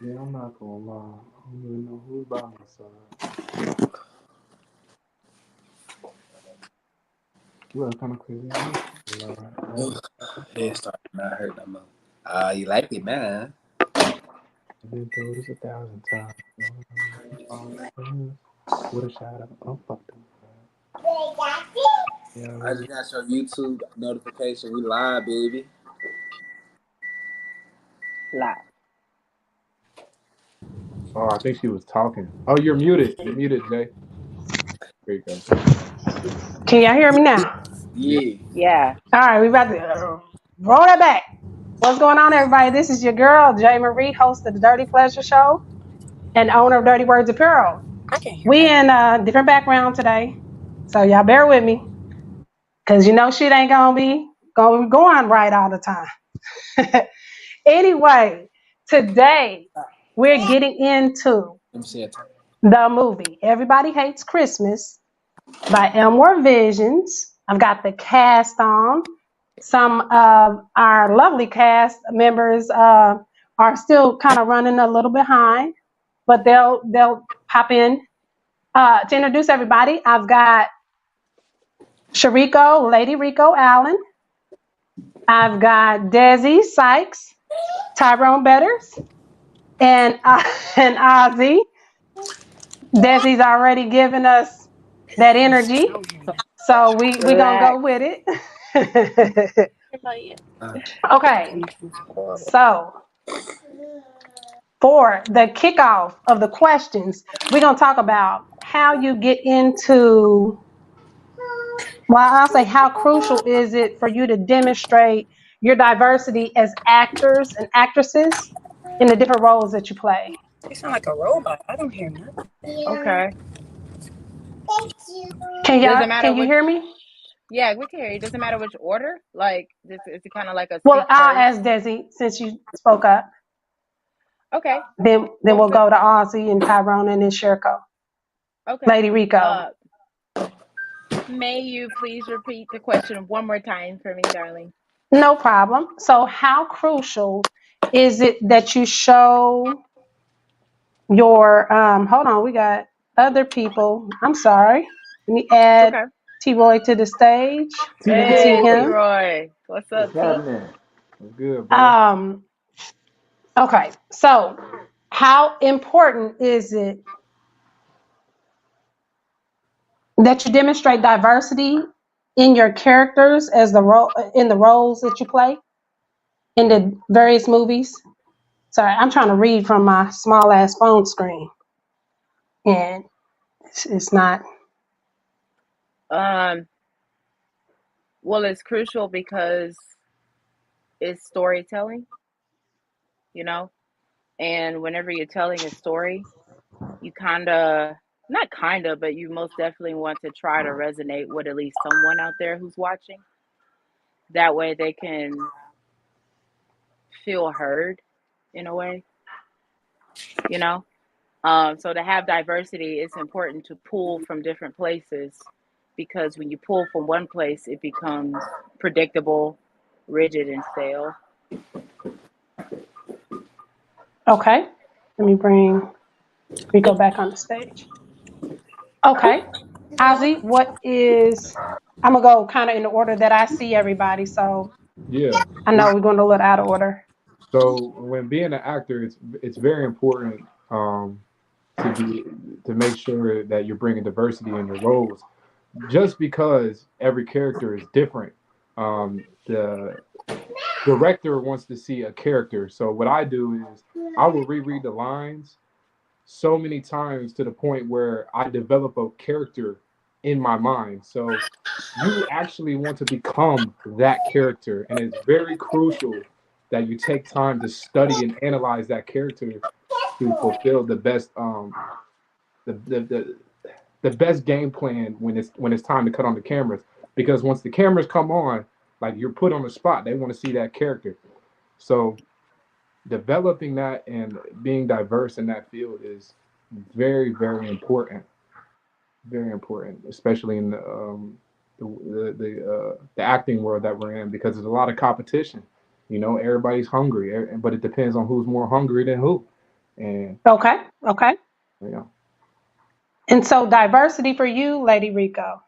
Yeah, I'm not gonna lie. I don't even know who's by my side. You are kind of crazy. Head starting to not hurt no more. You like it now? I've been through this 1,000 times. What a shout out. I'm fucked up. Yeah, I just got your YouTube notification. We live, baby. Live. oh, I think she was talking. Oh, you're muted. You're muted, Jay. There you go. Can y'all hear me now? Yeah. Yeah. Yeah. All right, we about to roll that back. What's going on, everybody? This is your girl, Jay Marie, host of the Dirty Pleasure Show and owner of Dirty Words Apparel. I can't hear We that. in a different background today, so y'all bear with me, cause you know shit ain't gonna be going right all the time. Anyway, today we're getting into Let me see it. the movie Everybody Hates Christmas by Elmore Visions. I've got the cast on. Some of our lovely cast members are still kind of running a little behind, but they'll pop in. To introduce everybody, I've got Shariko, Lady Rico Allen. I've got Desi Sykes, Tyrone Betters, and and Ozzy. Desi's already given us that energy, so we gonna go Relax. with it. Okay, so for the kickoff of the questions, we're gonna talk about how you get into. Well, I'll say how crucial is it for you to demonstrate your diversity as actors and actresses in the different roles that you play. You sound like a robot. I don't hear nothing. Okay. Does it matter Can you which? hear me? Yeah, we can hear you. Doesn't matter which order. Like, this is it kind of like a Well, speak I'll first? ask Desi since you spoke up. Okay. Then What was we'll it? go to Ozzy and Tyrone and then Sherco. Okay. Lady Rico. May you please repeat the question one more time for me, darling? No problem. So how crucial is it that you show your hold on, we got other people. I'm sorry. Let me It's add okay. T-Roy to the stage. I can see Hey, T-Roy. him. T-Roy. What's What's up, T? happening? What's good, bro? Um, okay, so how important is it that you demonstrate diversity in your characters as the role in the roles that you play in the various movies? Sorry, I'm trying to read from my small ass phone screen, and it's not. Um, well, it's crucial because it's storytelling, you know? And whenever you're telling a story, you not kinda, but you most definitely want to try to resonate with at least someone out there who's watching. That way they can feel heard in a way, you know? So to have diversity, it's important to pull from different places because when you pull from one place, it becomes predictable, rigid, and stale. Okay, let me bring Rico back on the stage. Okay, Ozzy, what is? I'm gonna go kind of in the order that I see everybody, so Yeah. I know we're going a little out of order. So when being an actor, it's very important to be to make sure that you're bringing diversity in your roles. Just because every character is different, the director wants to see a character. So what I do is I will reread the lines so many times to the point where I develop a character in my mind. So you actually want to become that character, and it's very crucial that you take time to study and analyze that character to fulfill the the best game plan when it's time to cut on the cameras. Because once the cameras come on, like you're put on the spot, they want to see that character. So developing that and being diverse in that field is very important, very important, especially in the acting world that we're in, because there's a lot of competition. You know, everybody's hungry, but it depends on who's more hungry than who. And Okay. yeah, And so diversity for you, Lady Rico.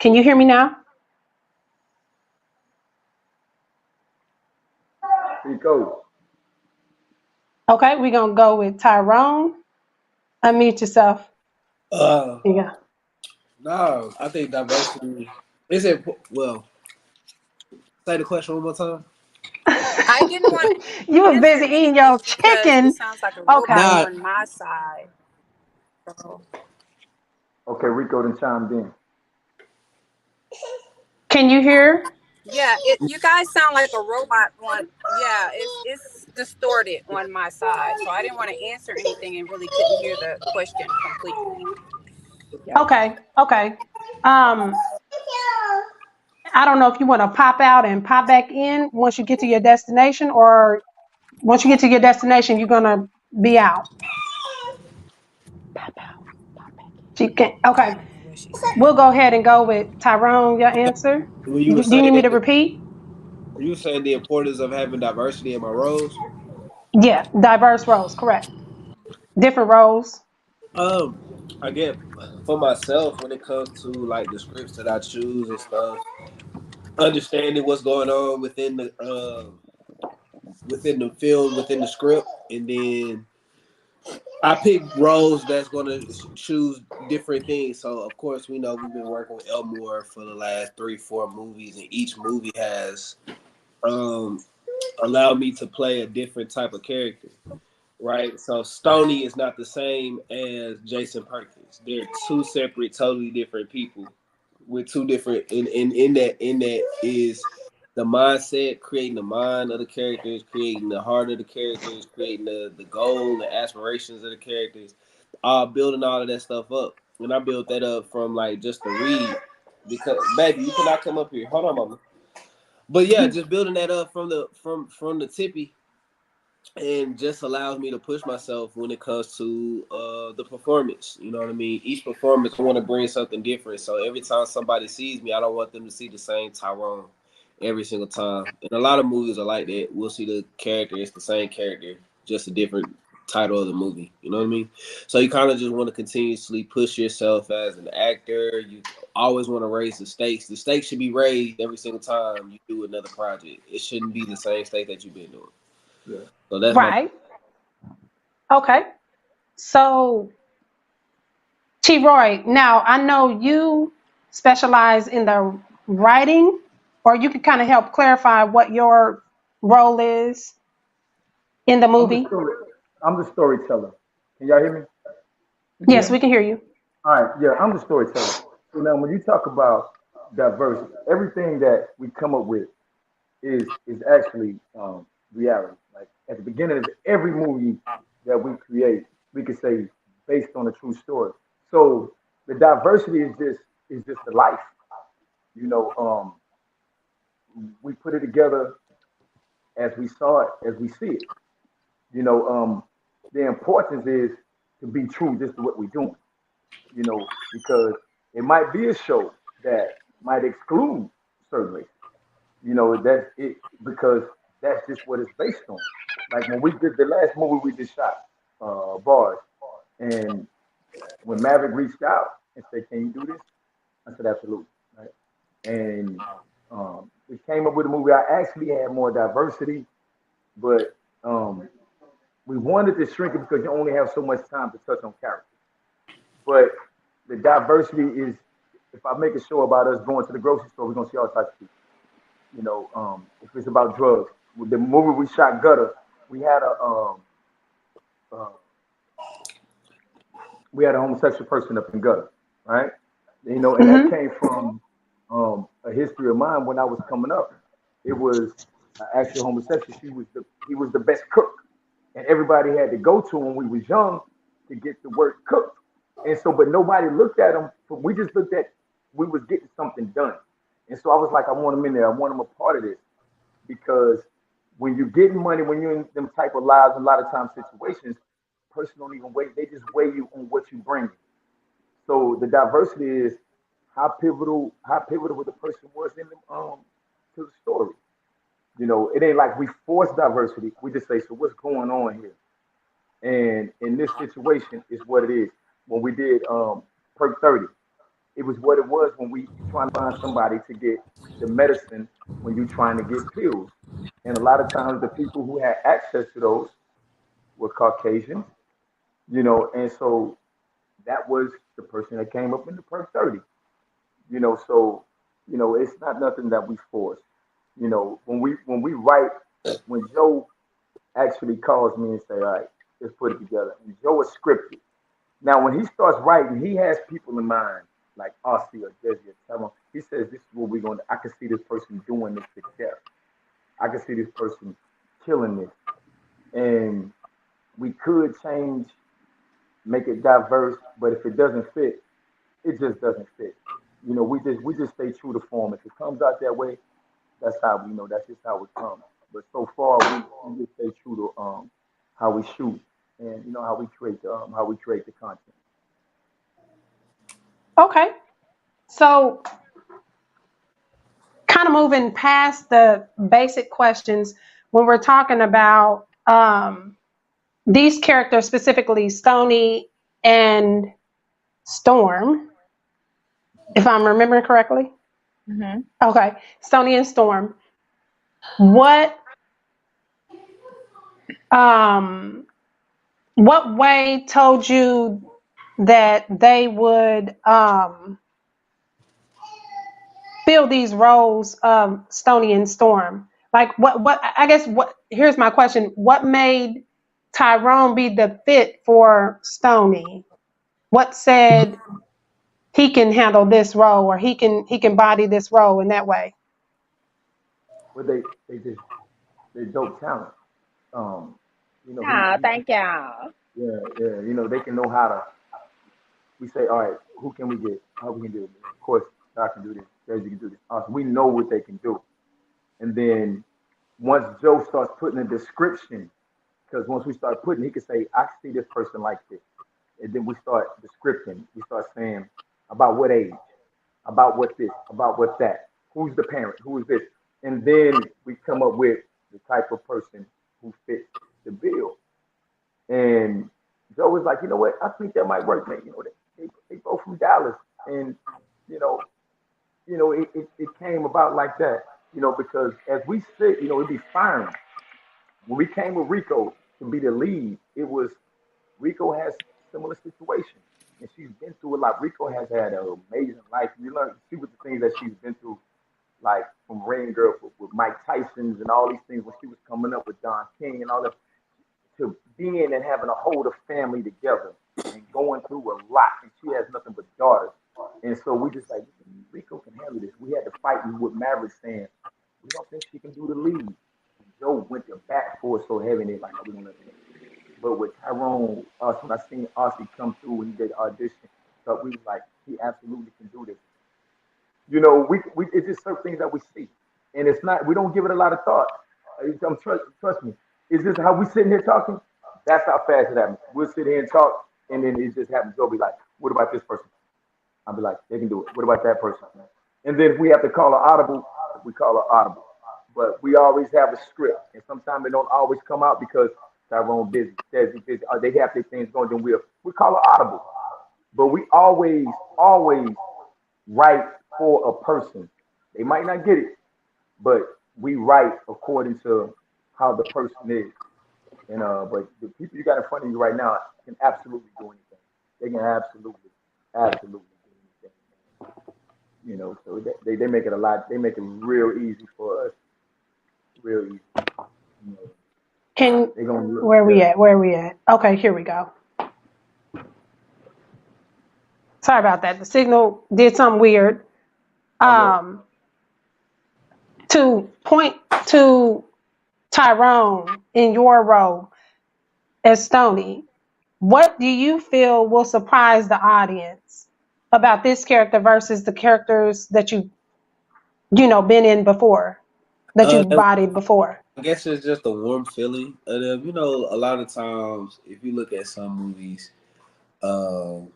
Can you hear me now? Rico. Okay, we're gonna go with Tyrone. Unmute yourself. Uh, Here you go. no, I think diversity is it. Well, say the question one more time. I didn't want You to was busy answer eating your anything because it chicken. sounds like a robot Okay. Nah, on my side. So, Okay, Rico then chimed in. Can you hear? yeah, you guys sound like a robot on. Yeah, it's distorted on my side. So I didn't want to answer anything and really couldn't hear the question completely. Yeah. Okay. Um, I don't know if you want to pop out and pop back in once you get to your destination, or once you get to your destination, you're gonna be out. Pop out. Pop back in. You can. Okay. I don't know what she said. We'll go ahead and go with Tyrone. Your answer. when you were Do you need saying me to repeat? you were saying the importance of having diversity in my roles. Yeah, diverse roles. Correct. Different roles. Um, I get for myself when it comes to like the scripts that I choose and stuff, understanding what's going on within the film, within the script, and then I pick roles that's going to choose different things. So of course we know we've been working with Elmore for the last 3-4 movies, and each movie has um allowed me to play a different type of character. Right, so Stony is not the same as Jason Perkins. They're two separate, totally different people with two different. In that is the mindset, creating the mind of the characters, creating the heart of the characters, creating the goal, the aspirations of the characters, building all of that stuff up. And I built that up from like just the read. Because baby, you cannot come up here. Hold on, mama. But yeah, just building that up from the tippy, and just allows me to push myself when it comes to the performance. You know what I mean? Each performance, I want to bring something different. So every time somebody sees me, I don't want them to see the same Tyrone every single time. And a lot of movies are like that. We'll see the character, it's the same character, just a different title of the movie. You know what I mean? So you kind of just want to continuously push yourself as an actor. You always want to raise the stakes. The stakes should be raised every single time you do another project. It shouldn't be the same stake that you've been doing. Yeah. So that's my. Right. Okay. So, T. Roy, now I know you specialize in the writing, or you could kind of help clarify what your role is in the I'm the movie. story. I'm the storyteller. Can y'all hear me? Yes, yeah, we can hear you. All right. Yeah, I'm the storyteller. So now, when you talk about diversity, everything that we come up with is actually reality. Like at the beginning of every movie that we create, we could say based on a true story. So the diversity is just the life. You know, we put it together as we saw it, as we see it. You know, the importance is to be true just to what we're doing. You know, because it might be a show that might exclude certain races. You know, that's it because that's just what it's based on. Like when we did the last movie we just shot, Bars, and when Maverick reached out and said, "Can you do this?" I said, "Absolutely." Right? And we came up with a movie. I actually had more diversity, but we wanted to shrink it because you only have so much time to touch on characters. But the diversity is, if I make a show about us going to the grocery store, we're gonna see all types of people. You know, if it's about drugs, with the movie we shot Gutter, we had uh, a homosexual person up in Gutter, right? You know, and that Hmm. came from a history of mine when I was coming up. It was actually homosexual. He was the best cook, and everybody had to go to him when we was young to get the work cooked. And so, but nobody looked at him. We just looked at we was getting something done. And so I was like, I want him in there. I want him a part of this because when you're getting money, when you're in them type of lives, a lot of times situations, person don't even weigh. They just weigh you on what you bring. So the diversity is how pivotal what the person was in the, to the story. You know, it ain't like we force diversity. We just say, so what's going on here? And in this situation, is what it is. When we did Perk 30, it was what it was when we trying to find somebody to get the medicine when you trying to get pills. And a lot of times the people who had access to those were Caucasians, and so that was the person that came up in the Perk 30, so it's not nothing that we force. When we write, when Joe actually calls me and say, all right, let's put it together. And Joe is scripted. Now, when he starts writing, he has people in mind, like Aussie or Desi or Tyrone. He says, this is what we're going to, I can see this person doing this to death. I can see this person killing this. And we could change, make it diverse, but if it doesn't fit, it just doesn't fit. We just stay true to form. If it comes out that way, that's how we know. That's just how it comes. But so far, we just stay true to how we shoot and how we create the content. Okay. So kind of moving past the basic questions, when we're talking about these characters, specifically Stony and Storm, if I'm remembering correctly. Mm-hmm. Okay, Stony and Storm. What what way told you that they would fill these roles of Stony and Storm? Like what I guess what here's my question. What made Tyrone be the fit for Stony? What said he can handle this role or he can body this role in that way? But they dope talent. Um, Ah, he thank y'all. yeah, yeah. They can know how to. We say, all right, who can we get? How we can do it? Of course, I can do this. Jay-Z can do this. Awesome. We know what they can do. And then once Joe starts putting a description, because once we start putting, he can say, I see this person like this. And then we start descripting. We start saying about what age, about what this, about what that. Who's the parent? Who is this? And then we come up with the type of person who fits the bill. And Joe was like, you know what? I think that might work, man. They both from Dallas, and you know, it came about like that, because as we sit, it'd be firing. When we came with Rico to be the lead, it was Rico has similar situation, and she's been through a lot. Rico has had an amazing life. You learn to see what the things that she's been through, like from Rain Girl with Mike Tyson's and all these things when she was coming up with Don King and all that, to being and having to hold a family together and going through a lot. And she has nothing but daughters. And so we just like, Rico can handle this. We had to fight with Maverick saying, we don't think she can do the lead. And Joe went to bat for it so heavy, and they like, oh, we don't let that. But with Tyrone, us, when I seen Aussie come through and he did the audition, so we was like, he absolutely can do this. We it's just certain things that we see. And it's not, we don't give it a lot of thought. Trust me. Is this how we sitting here talking? That's how fast it happens. We'll sit here and talk, and then it just happens. Joe be like, what about this person? I'll be like, they can do it. What about that person? And then if we have to call an audible, we call an audible. But we always have a script, and sometimes it don't always come out because Tyrone busy, Desi busy, or they have their things going. Then we call an audible. But we always write for a person. They might not get it, but we write according to how the person is. And but the people you got in front of you right now can absolutely do anything. They can absolutely do anything. So they make it a lot. They make it real easy for us. Real easy. You know, Can they gonna look. where we Yeah, at? Where we at? Okay, here we go. Sorry about that. The signal did something weird. I know. Um, to point to Tyrone in your role as Stony, what do you feel will surprise the audience about this character versus the characters that been in before, that you've I bodied before? guess it's just a warm feeling of them. A lot of times, if you look at some movies, um,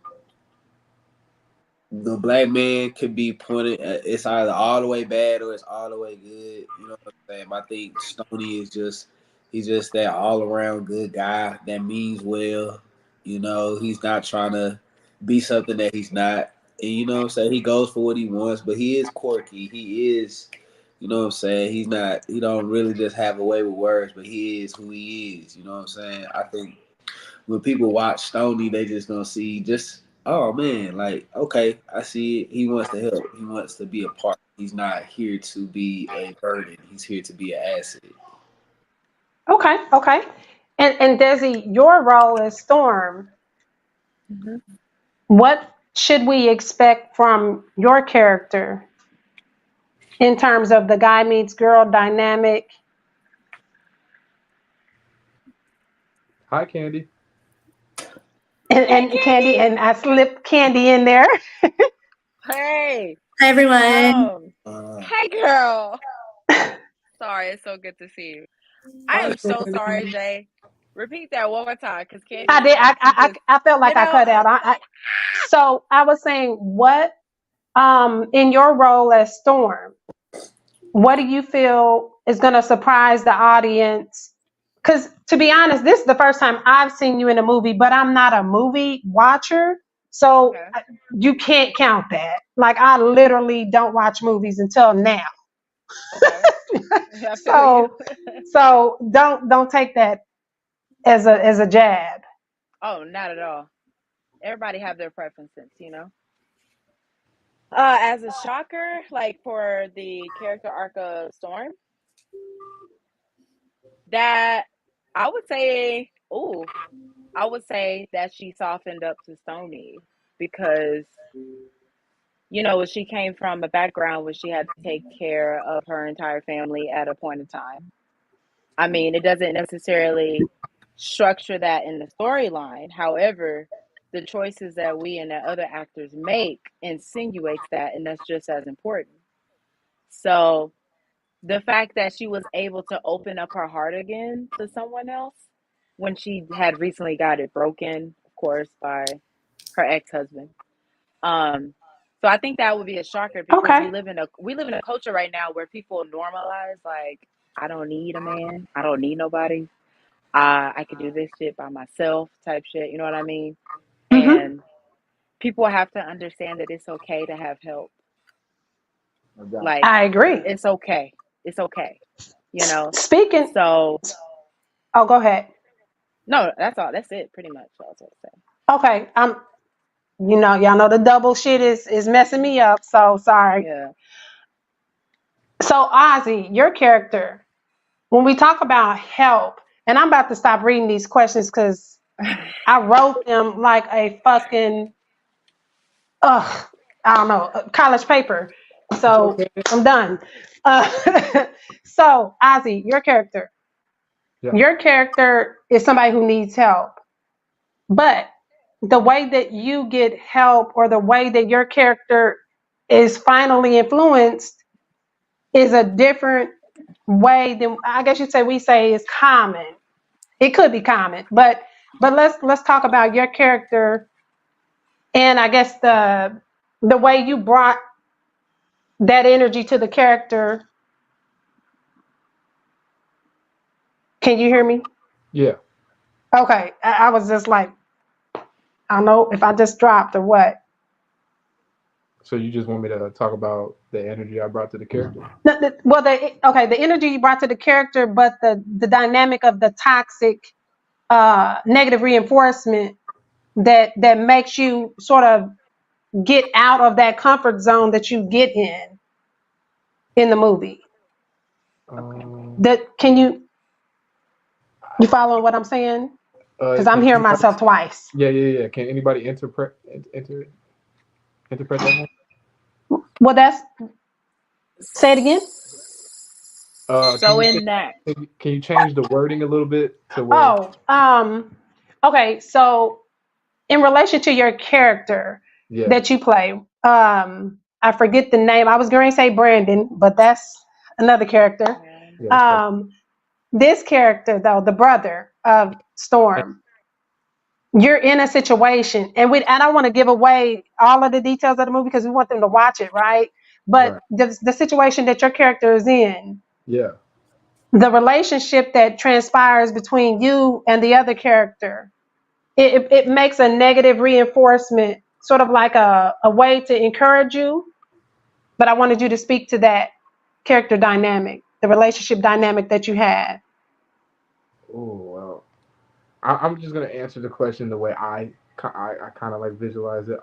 the black man could be pointed at, it's either all the way bad or it's all the way good. You know what I'm saying? I think Stony is just He's just that all around good guy that means well. You know, he's not trying to be something that he's not. And you know what I'm saying? He goes for what he wants, but he is quirky. He is, you know what I'm saying? He don't really just have a way with words, but he is who he is. You know what I'm saying? I think when people watch Stoney, they just gonna see just, oh man, like, okay, I see it. He wants to help. He wants to be a part. He's not here to be a burden. He's here to be an asset. Okay, okay. And Desi, your role as Storm, Mhm. what should we expect from your character in terms of the guy meets girl dynamic? Hi, Candy. And Candy, and I slipped Candy in there. Hey, Hi, everyone. hey, girl. Sorry, it's so good to see you. I am so sorry, Jay. Repeat that one more time, because Candy I did. wants to just, I felt you like I know, cut out. So I was saying, what in your role as Storm, what do you feel is going to surprise the audience? Because to be honest, this is the first time I've seen you in a movie, but I'm not a movie watcher, so okay, you can't count that. Like I literally don't watch movies until now. okay. I feel you. So don't take that as a jab. Oh, not at all. Everybody have their preferences, you know. As a shocker, like for the character arc of Storm, that I would say, ooh, I would say that she softened up to Stony because, you know, she came from a background where she had to take care of her entire family at a point in time. I mean, it doesn't necessarily structure that in the storyline. However, the choices that we and the other actors make insinuates that, and that's just as important. So the fact that she was able to open up her heart again to someone else when she had recently got it broken, of course, by her ex-husband. Um, so I think that would be a shocker because Okay. we live in a culture right now where people normalize like, I don't need a man, I don't need nobody. I could do this shit by myself type shit, you know what I mean? Mm-hmm. And people have to understand that it's okay to have help. No doubt. Like I agree. it's okay. It's okay. You know. Speaking. So Oh, go ahead. no, that's all. That's it pretty much. That's what I say. Okay. Y'all know the double shit is messing me up. So sorry. Yeah. So Ozzy, your character, when we talk about help, and I'm about to stop reading these questions because I wrote them like a fucking I don't know, college paper. It's So okay. I'm done. So Ozzy, your character. Yeah. Your character is somebody who needs help. But the way that you get help or the way that your character is finally influenced is a different way than I guess you'd say we say is common. It could be common, but let's talk about your character and I guess the way you brought that energy to the character. Can you hear me? Yeah. Okay. I was just like, I don't know if I just dropped or what. So you just want me to talk about the energy I brought to the character? The energy you brought to the character, but the dynamic of the toxic negative reinforcement that makes you sort of get out of that comfort zone that you get in the movie. Can you follow what I'm saying? Because I'm Can hearing anybody, myself twice. yeah. Can anybody interpret that more? Well, say it again. So in that, Can you change the wording a little bit to where? Okay. So in relation to your character Yeah. that you play, I forget the name. I was going to say Brandon, but that's another character. Yeah, that's perfect. This character, though, the brother of Storm, you're in a situation, and I don't want to give away all of the details of the movie because we want them to watch it, right? But Right. the situation that your character is in, Yeah. the relationship that transpires between you and the other character, it makes a negative reinforcement, sort of like a way to encourage you. But I wanted you to speak to that character dynamic, the relationship dynamic that you had. Oh well, I'm just gonna answer the question the way I kind of like visualize it.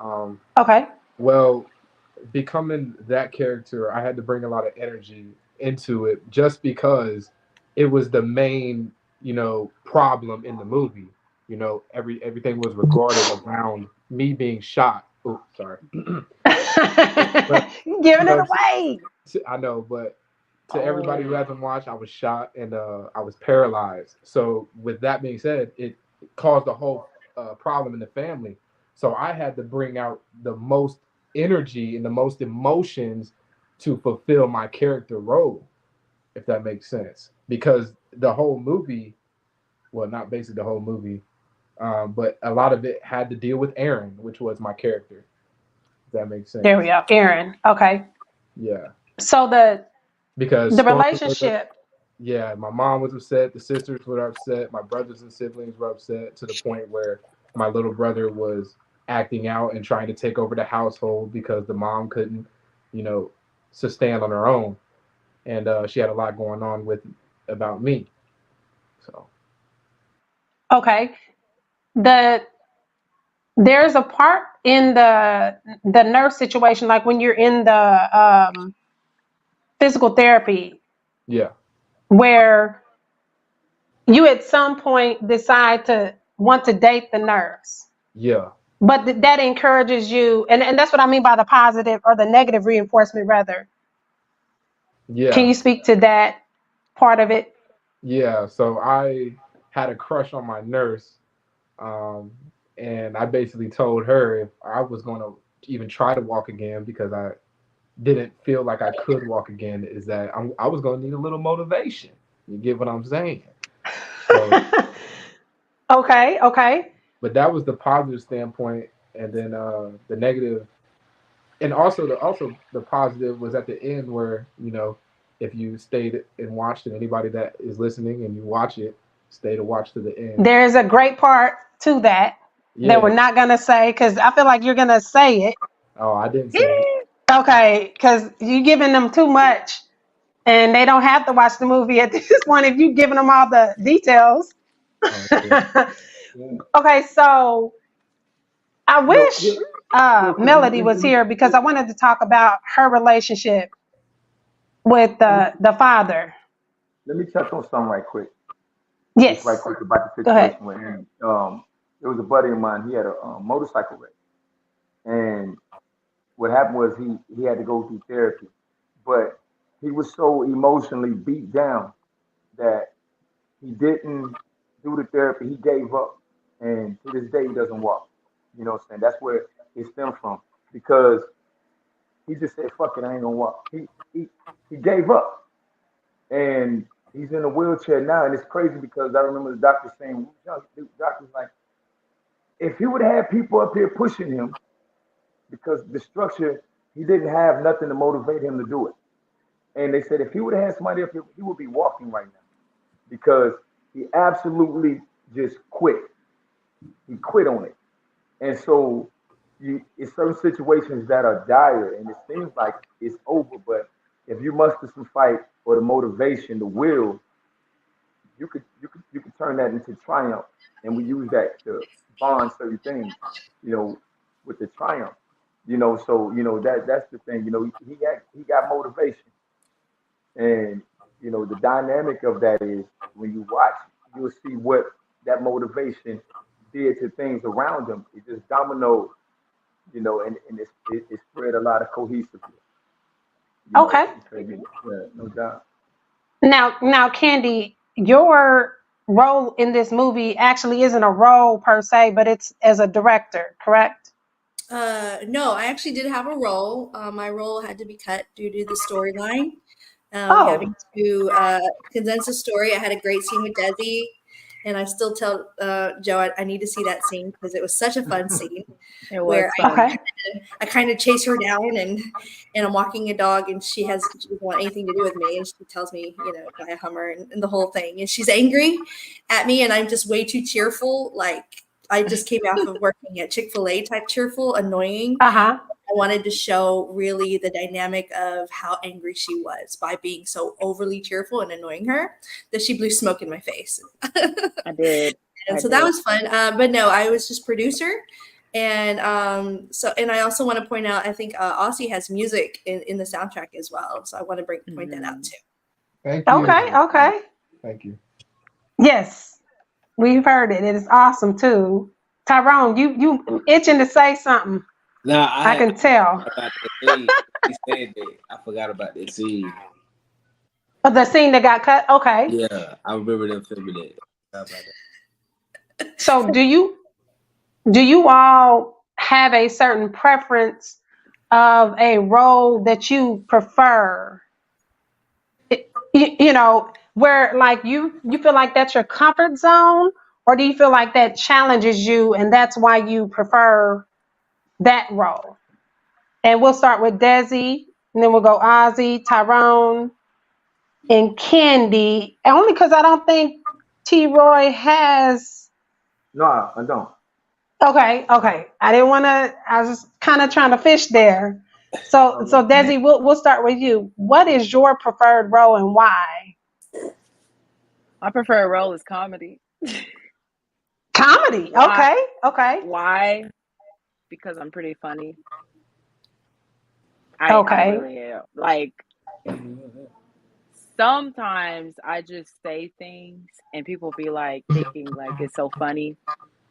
Okay. Well, becoming that character, I had to bring a lot of energy into it just because it was the main, problem in the movie. Everything was regarded around me being shot. Oh, sorry. But Giving you it know, away. I know, but to everybody who hasn't watched, I was shot and I was paralyzed. So with that being said, it caused a whole problem in the family. So I had to bring out the most energy and the most emotions to fulfill my character role, if that makes sense. Because the whole movie, well, not basically the whole movie, but a lot of it had to deal with Aaron, which was my character. If that makes There we sense. go. Aaron. Okay. Yeah. So the Because the Stormy was relationship. yeah, my mom was upset, the sisters were upset, my brothers and siblings were upset to the point where my little brother was acting out and trying to take over the household because the mom couldn't, you know, sustain on her own. And she had a lot going on with about me. So, Okay. The there's a part in the nurse situation, like when you're in the physical therapy, yeah, where you at some point decide to want to date the nurse, yeah, but that encourages you, and that's what I mean by the positive or the negative reinforcement, rather. Can yeah, you speak to that part of it? yeah. So I had a crush on my nurse, um, and I basically told her if I was going to even try to walk again because I didn't feel like I could walk again is that I was going to need a little motivation. You get what I'm saying? So, Okay, okay. but that was the positive standpoint, and then the negative, and also the positive was at the end where if you stayed and watched it, anybody that is listening and you watch it, stay to watch to the end. There is a great part to that that we're Yeah. not gonna say because I feel like you're gonna say it. Oh, I didn't say it. Okay, because you're giving them too much, and they don't have to watch the movie at this point if you're giving them all the details. Oh, yeah. Okay, so I Real, wish real, real quick. Melody was here because I wanted to talk about her relationship with the father. Let me touch on something right quick. Just right Yes, quick about the go ahead. situation with him. There was a buddy of mine. He had a motorcycle wreck, and what happened was he had to go through therapy, but he was so emotionally beat down that he didn't do the therapy. He gave up, and to this day he doesn't walk. You know what I'm saying? That's where it stemmed from because he just said, "Fuck it, I ain't gonna walk." He gave up, and he's in a wheelchair now, and it's crazy because I remember the doctor saying, the doctor's like, if he would have had people up here pushing him, because the structure, he didn't have nothing to motivate him to do it. And they said if he would have had somebody up here, he would be walking right now because he absolutely just quit. He quit on it. And so it's certain situations that are dire and it seems like it's over, but if you muster some fight or the motivation, the will, you could turn that into triumph. And we use that to bond certain things, you know, with the triumph. So that's the thing. He got motivation, and the dynamic of that is when you watch, you'll see what that motivation did to things around him. It just dominoed, and it spread a lot of cohesiveness, Okay. because yeah, no doubt. Now, Candy, your role in this movie actually isn't a role per se, but it's as a director, correct? No, I actually did have a role. My role had to be cut due to the storyline. Oh, Having to condense the story. I had a great scene with Desi. And I still tell Joe I need to see that scene because it was such a fun scene It was where fun. Okay. I kind of chase her down and I'm walking a dog and she doesn't want anything to do with me and she tells me, buy a Hummer and the whole thing. And she's angry at me and I'm just way too cheerful. Like I just came off of working at Chick-fil-A type cheerful, annoying. Uh-huh. I wanted to show really the dynamic of how angry she was by being so overly cheerful and annoying her that she blew smoke in my face. I did. And so that was fun. But no, I was just producer. And and I also want to point out, I think Aussie has music in the soundtrack as well. So I want to point that out too. Thank you. Okay. Thank you. Yes, we've heard it. It is awesome too. Tyrone, you itching to say something. Nah, I can tell. About that scene. He said that. I forgot about that scene. But the scene that got cut. Okay. Yeah, I remember them filming it. How about that? So do you all have a certain preference of a role that you prefer? Where like you feel like that's your comfort zone, or do you feel like that challenges you and that's why you prefer that role? And we'll start with Desi, and then we'll go Ozzy, Tyrone, and Candy. Only because I don't think T. Roy has. No, I don't. Okay. I didn't want to. I was just kind of trying to fish there. So Desi, we'll start with you. What is your preferred role and why? My preferred role is comedy. Comedy. Why? Okay. Why? Because I'm pretty funny. Okay. I really am. Like, sometimes I just say things and people be like thinking like it's so funny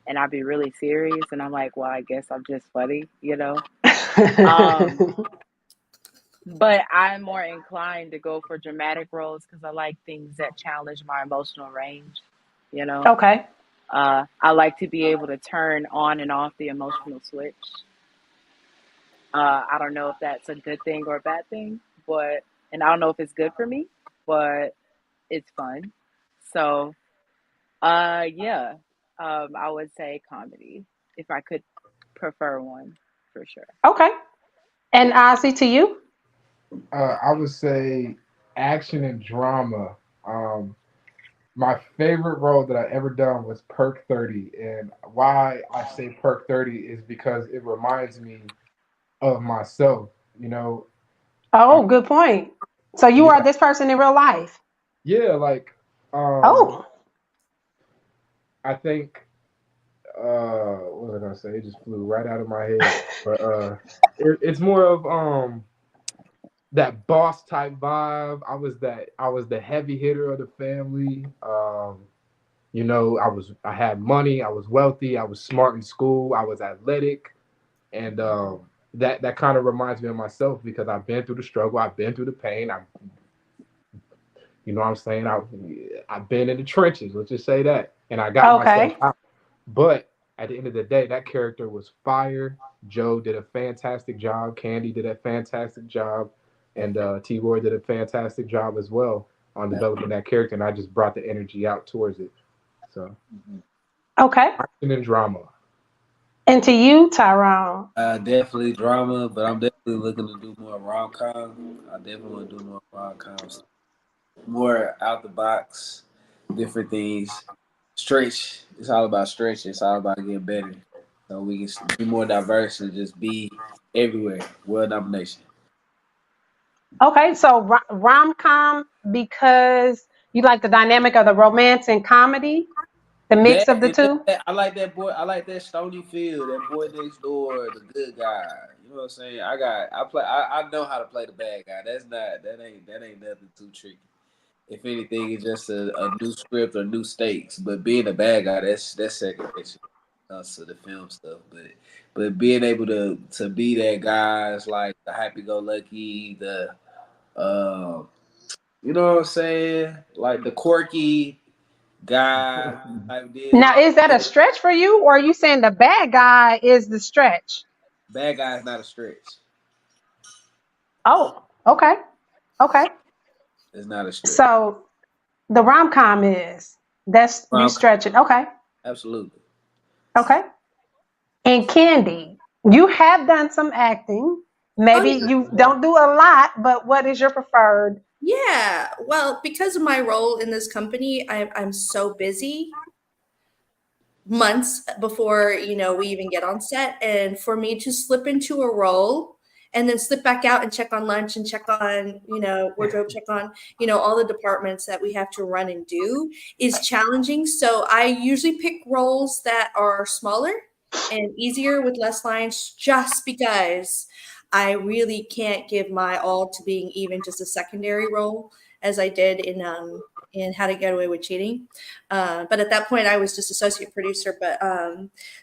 and I'll be really serious and I'm like, well, I guess I'm just funny, But I'm more inclined to go for dramatic roles because I like things that challenge my emotional range, Okay. I like to be able to turn on and off the emotional switch. I don't know if that's a good thing or a bad thing, and I don't know if it's good for me, but it's fun. So, yeah, I would say comedy if I could prefer one for sure. Okay. And Ozzy, to you? I would say action and drama. My favorite role that I ever done was Perk 30, and why I say Perk 30 is because it reminds me of myself. Oh, good point. So you Yeah, are this person in real life? yeah. Like, Oh, I think, what was I gonna say? It just flew right out of my head. But it's more of that boss type vibe. I was the heavy hitter of the family. I had money, I was wealthy, I was smart in school, I was athletic, and that kind of reminds me of myself because I've been through the struggle, I've been through the pain. You know what I'm saying? I've been in the trenches, let's just say that. And I got myself okay. out. But at the end of the day, that character was fire. Joe did a fantastic job. Candy did a fantastic job. And T. Roy did a fantastic job as well on developing that character. And I just brought the energy out towards it. So, Okay. action and drama. And to you, Tyrone? Definitely drama, but I'm definitely looking to do more rom-com. I definitely want to do more rom-coms. More out the box, different things. Stretch. It's all about stretching. It's all about getting better. So we can be more diverse and just be everywhere. World domination. Okay, so rom-com because you like the dynamic of the romance and comedy, the mix of the two? I like that boy. I like that Stonyfield, that boy next door, the good guy. You know what I'm saying? I know how to play the bad guy. That ain't nothing too tricky. If anything, it's just a new script or new stakes. But being a bad guy, that's second nature to the film stuff. But being able to be that guy is like the happy-go-lucky, the you know what I'm saying, like the quirky guy type deal. Now, is that a stretch for you, or are you saying the bad guy is the stretch? Bad guy is not a stretch. Oh, okay. It's not a stretch. So the rom-com is. That's you Okay. stretching. Okay. Absolutely. Okay. And Candy, you have done some acting. Oh Maybe yeah. you don't do a lot, but what is your preferred? Yeah. Well, because of my role in this company, I'm so busy months before we even get on set, and for me to slip into a role and then slip back out and check on lunch and check on wardrobe, check on all the departments that we have to run and do is challenging. So I usually pick roles that are smaller and easier with less lines, just because I really can't give my all to being even just a secondary role, as I did in How to Get Away with Cheating. But at that point, I was just associate producer. But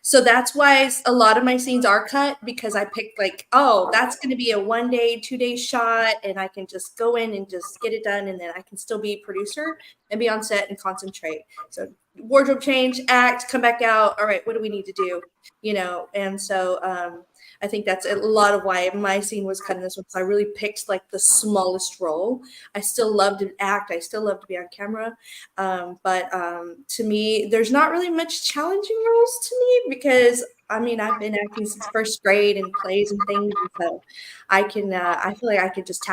so that's why a lot of my scenes are cut, because I picked like, oh, that's going to be a 1 day, 2 day shot, and I can just go in and just get it done, and then I can still be producer and be on set and concentrate. So wardrobe change, act, come back out. All right, what do we need to do? And so I think that's a lot of why my scene was cut in this one, because I really picked like the smallest role. I still love to act. I still love to be on camera. But to me, there's not really much challenging roles to me, because I've been acting since first grade in plays and things. And so I feel like I could just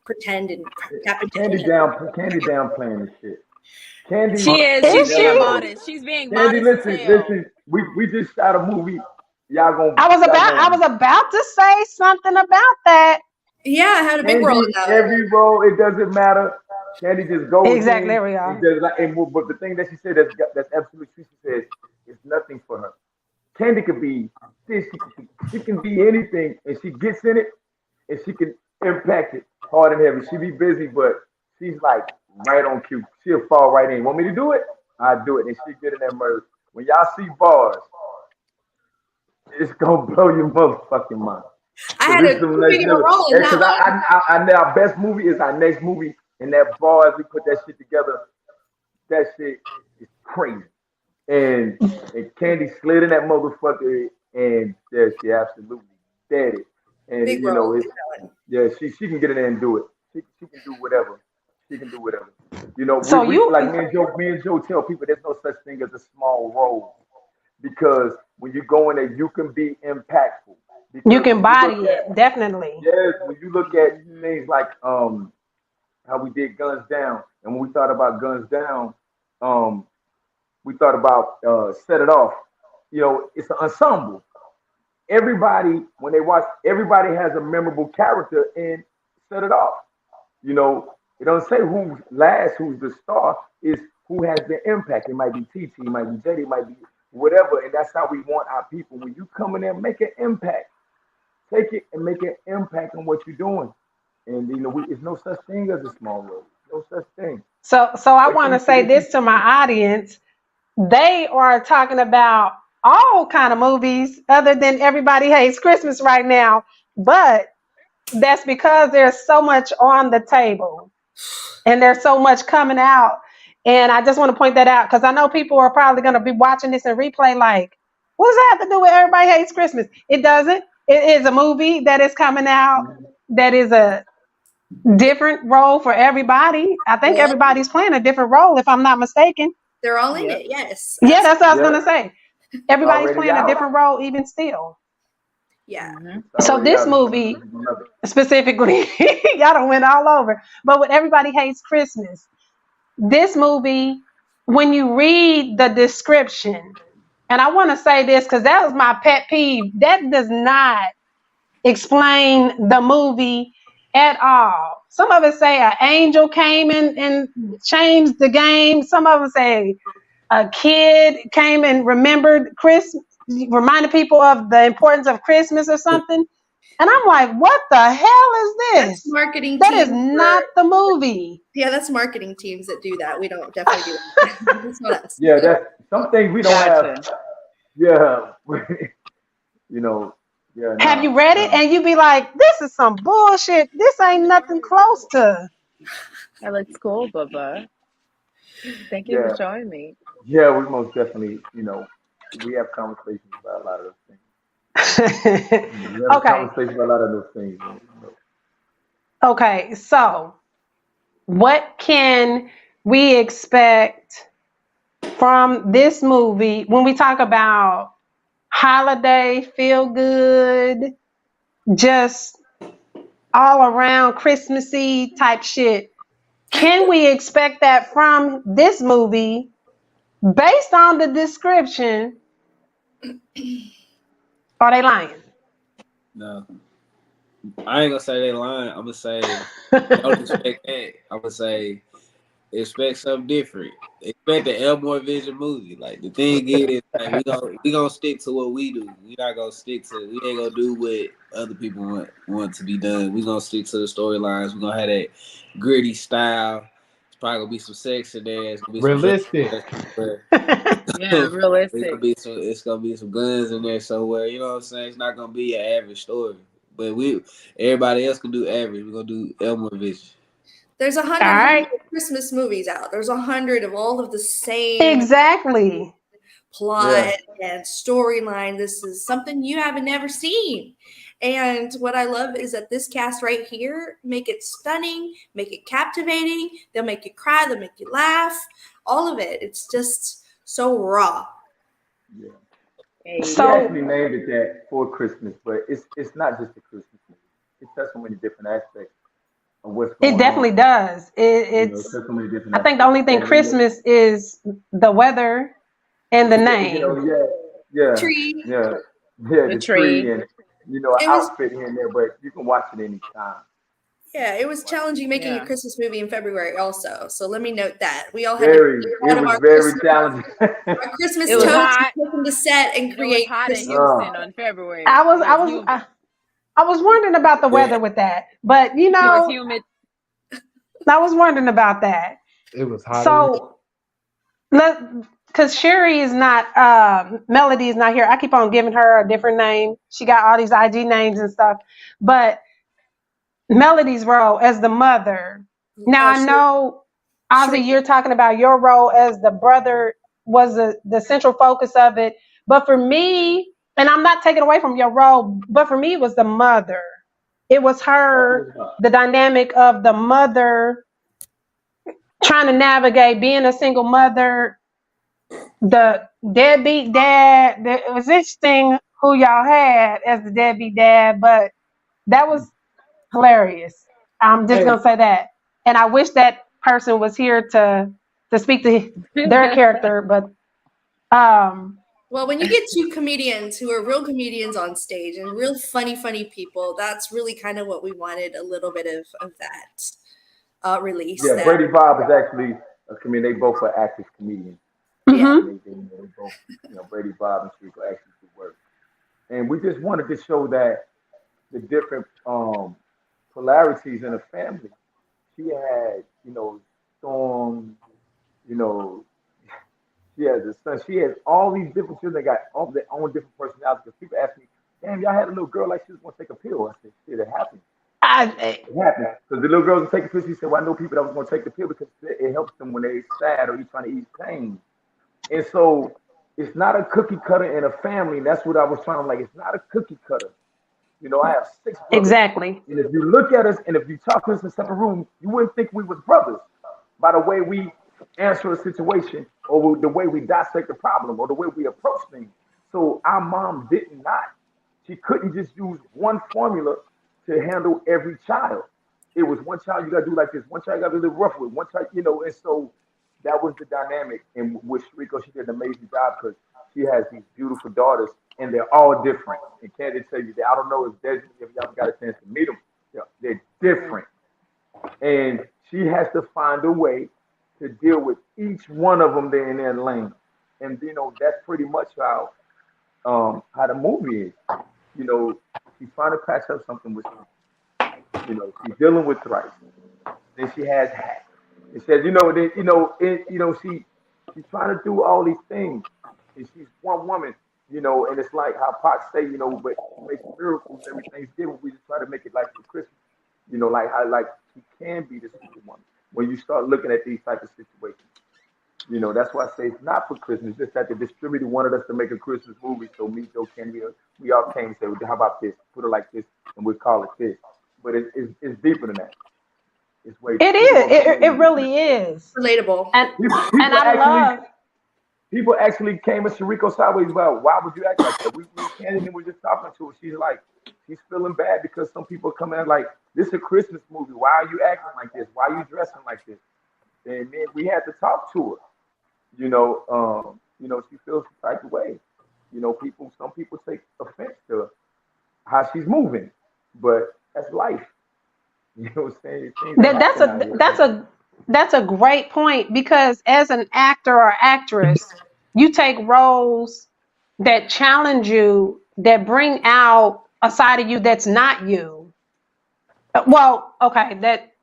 pretend and tap into Candy anything. downplaying this shit. Candy, She is. Is She's being she? modest. She's being Candy, modest as hell. listen. We just shot a movie. I was about to say something about that. Yeah, I had a big role in Candy, that. every role, it doesn't matter. Candy just goes Exactly. in. There we are. And just but the thing that she said that's absolutely true. She says it's nothing for her. Candy could be this. She can be anything, and she gets in it, and she can impact it hard and heavy. She be busy, but she's like right on cue. She'll fall right in. Want me to do it? I do it, and she get in that murder. When y'all see bars, it's gonna blow your motherfucking mind. I had a big of a role in that Because one. I our best movie is our next movie, and that bars we put that shit together. That shit is crazy. And Candy slid in that motherfucker, and yeah, she absolutely did it. And Big you know, role. it's she can get in there and do it. She can do whatever. She can do whatever. You know, So you like me and Joe tell people there's no such thing as a small role, because when you go in there, you can be impactful. Because you can when you body look it, definitely. yes, when you look at Mhm. things like how we did Guns Down, and when we thought about Guns Down, um we thought about Set It Off. You know, it's an ensemble. Everybody, when they watch, everybody has a memorable character in Set It Off. You know, it don't say who's last, who's the star, is who has the impact. It might be TT, it might be JD, it might be whatever, and that's how we want our people. When you come in there, make an impact. Take it and make an impact on what you're doing. And you know, it's no such thing as a small role. No such thing. So I They want to can, say this to my audience. They are talking about all kind of movies other than Everybody Hates Christmas right now, but that's because there's so much on the table and there's so much coming out. And I just want to point that out, because I know people are probably going to be watching this in replay like, what does that have to do with Everybody Hates Christmas? It doesn't. It is a movie that is coming out that is a different role for everybody. I think Well, everybody's playing a different role, if I'm not mistaken. they're all in Yep. it. Yes. Yeah, that's what I was yeah, gonna say. Everybody's already playing a out. different role, even still. Yeah. Mhm. It's So already this out. It's gonna movie be another. specifically, y'all done went all over. But with Everybody Hates Christmas, this movie, when you read the description, and I want to say this because that was my pet peeve. That does not explain the movie at all. Some of us say an angel came in and changed the game. Some of us say a kid came and remembered Christmas, reminded people of the importance of Christmas or something. And I'm like, what the hell is That's this? marketing That is teams not the movie. yeah, that's marketing teams that do that. We don't definitely do that. That's not us. Yeah, that's some things we don't have. Gotcha. Yeah, you know. Yeah, Have no, you read it? no. And you be like, this is some bullshit. This ain't nothing close to. That looks cool, Bubba. Thank you for Yeah, showing me. yeah. We most definitely, you know, we have conversations about a lot of those things. We have a Okay. conversation about a lot of those things. You know. Okay. So, what can we expect from this movie when we talk about holiday, feel good, just all around Christmassy type shit? Can we expect that from this movie based on the description? Are they lying? No, I ain't gonna say they lying. I'm gonna say don't expect that. I'm gonna say expect something different. Expect the Elmore Vision movie. Like the thing is, like, we gonna stick to what we do. We not gonna stick to. We ain't gonna do what other people want to be done. We gonna stick to the storylines. We gonna have that gritty style. It's probably gonna be some sex in there. It's gonna be some Realistic. Yeah, realistic. It's gonna be some guns in there somewhere. You know what I'm saying? It's not gonna be an average story. But everybody else can do average. We're gonna do Elmore Vision. There's All 100 right. Christmas movies out. There's 100 of all of the same Exactly. plot and storyline. This is something you haven't never seen. And what I love is that this cast right here make it stunning, make it captivating. They'll make you cry, they'll make you laugh. All of it. It's just so raw. Yeah. Hey. We So actually named it that for Christmas, but it's not just a Christmas movie. It has so many different aspects of what's it going definitely on. does. It, You know, it's. there's so many different I think the aspects. only thing And you know, Christmas is the weather and the you name. know, yeah, Tree. yeah, The the tree tree. and you know, an It was outfit here and there, but you can watch it anytime. it was challenging making a Yeah. Christmas movie in February also. So let me note that. We all had to Very, get it out of was our very challenging. Christmas It was totes hot. and take them to set and It was create hot in Christmas. Houston on February. I was It I was was humid. I was wondering about the weather with that, but It was humid. I was wondering about that. It was hot. So because Sherry is not, Melody is not here. I keep on giving her a different name. She got all these IG names and stuff, but Melody's role as the mother. Now I know, Ozzy, you're talking about your role as the brother was the central focus of it, but for me, and I'm not taking away from your role, but for me, it was the mother. It was her, the dynamic of the mother trying to navigate being a single mother, the deadbeat dad. It was interesting who y'all had as the deadbeat dad, but that was hilarious. I'm just Hey, gonna say that, and I wish that person was here to speak to their character. But Well, when you get two comedians who are real comedians on stage and real funny people, that's really kind of what we wanted, a little bit of that release. Yeah, That, Brady Bob is actually a comedian. They both are active comedians. yeah. mhm. They both, Brady Bob and Shriko actually do work. And we just wanted to show that the different polarities in a family. She had, Storm, you know, she has a son. She has all these different children that got all their own different personalities. Because people ask me, damn, y'all had a little girl like she was going to take a pill. I said, shit, it happened. It happened. Because the little girls will take a pill. She said, well, I know people that was going to take the pill because it helps them when they're sad or you're trying to ease pain. And so it's not a cookie cutter in a family. And that's what I was trying to like. It's not a cookie cutter. I have 6 brothers. Exactly. And if you look at us and if you talk to us in separate rooms, you wouldn't think we was brothers by the way we answer a situation or the way we dissect the problem or the way we approach things. So our mom did not. She couldn't just use one formula to handle every child. It was one child you got to do like this, one child you got to be a little rough with, one child, and so that was the dynamic. And with Shriko, she did an amazing job because she has these beautiful daughters, and they're all different. And can't just tell you that I don't know if y'all got a chance to meet them. They're different, and she has to find a way to deal with each one of them there in their lane. And that's pretty much how the movie is. She's trying to patch up something with she's dealing with thrice. Then she has hack. It says, she's trying to do all these things. And she's one woman, and it's like how Pac say, but she makes miracles every Thanksgiving. We just try to make it like for Christmas. Like how like she can be the superwoman. When you start looking at these type of situations. That's why I say it's not for Christmas. Just that the distributor wanted us to make a Christmas movie, so me, Joe, Kenny, we all came and said, well, how about this? Put it like this, and we'll call it this. But it's deeper than that. It's way. It is. It really is. Relatable. And People I actually, love. People actually came at Shariko sideways about why would you act like that? We Candy and we were just talking to her. She's like, she's feeling bad because some people come in like, this is a Christmas movie. Why are you acting like this? Why are you dressing like this? And then we had to talk to her. She feels the type of way. Some people take offense to how she's moving, but that's life. You know what I'm saying? Things are That's happening out a here, that's man. a that's a great point, because as an actor or actress, you take roles that challenge you, that bring out a side of you that's not you. Well, okay, that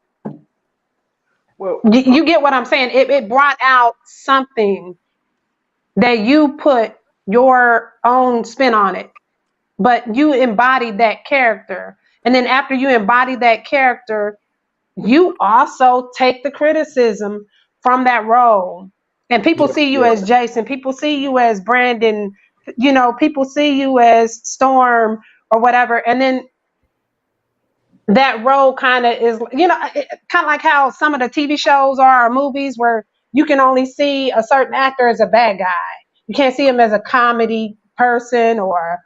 Well, you get what I'm saying. It brought out something that you put your own spin on it, but you embodied that character. And then after you embody that character, you also take the criticism from that role. And people Yeah, see you yeah. as Jason, people see you as Brandon, people see you as Storm or whatever. And then that role kind of is, kind of like how some of the TV shows are or movies where you can only see a certain actor as a bad guy. You can't see him as a comedy person or,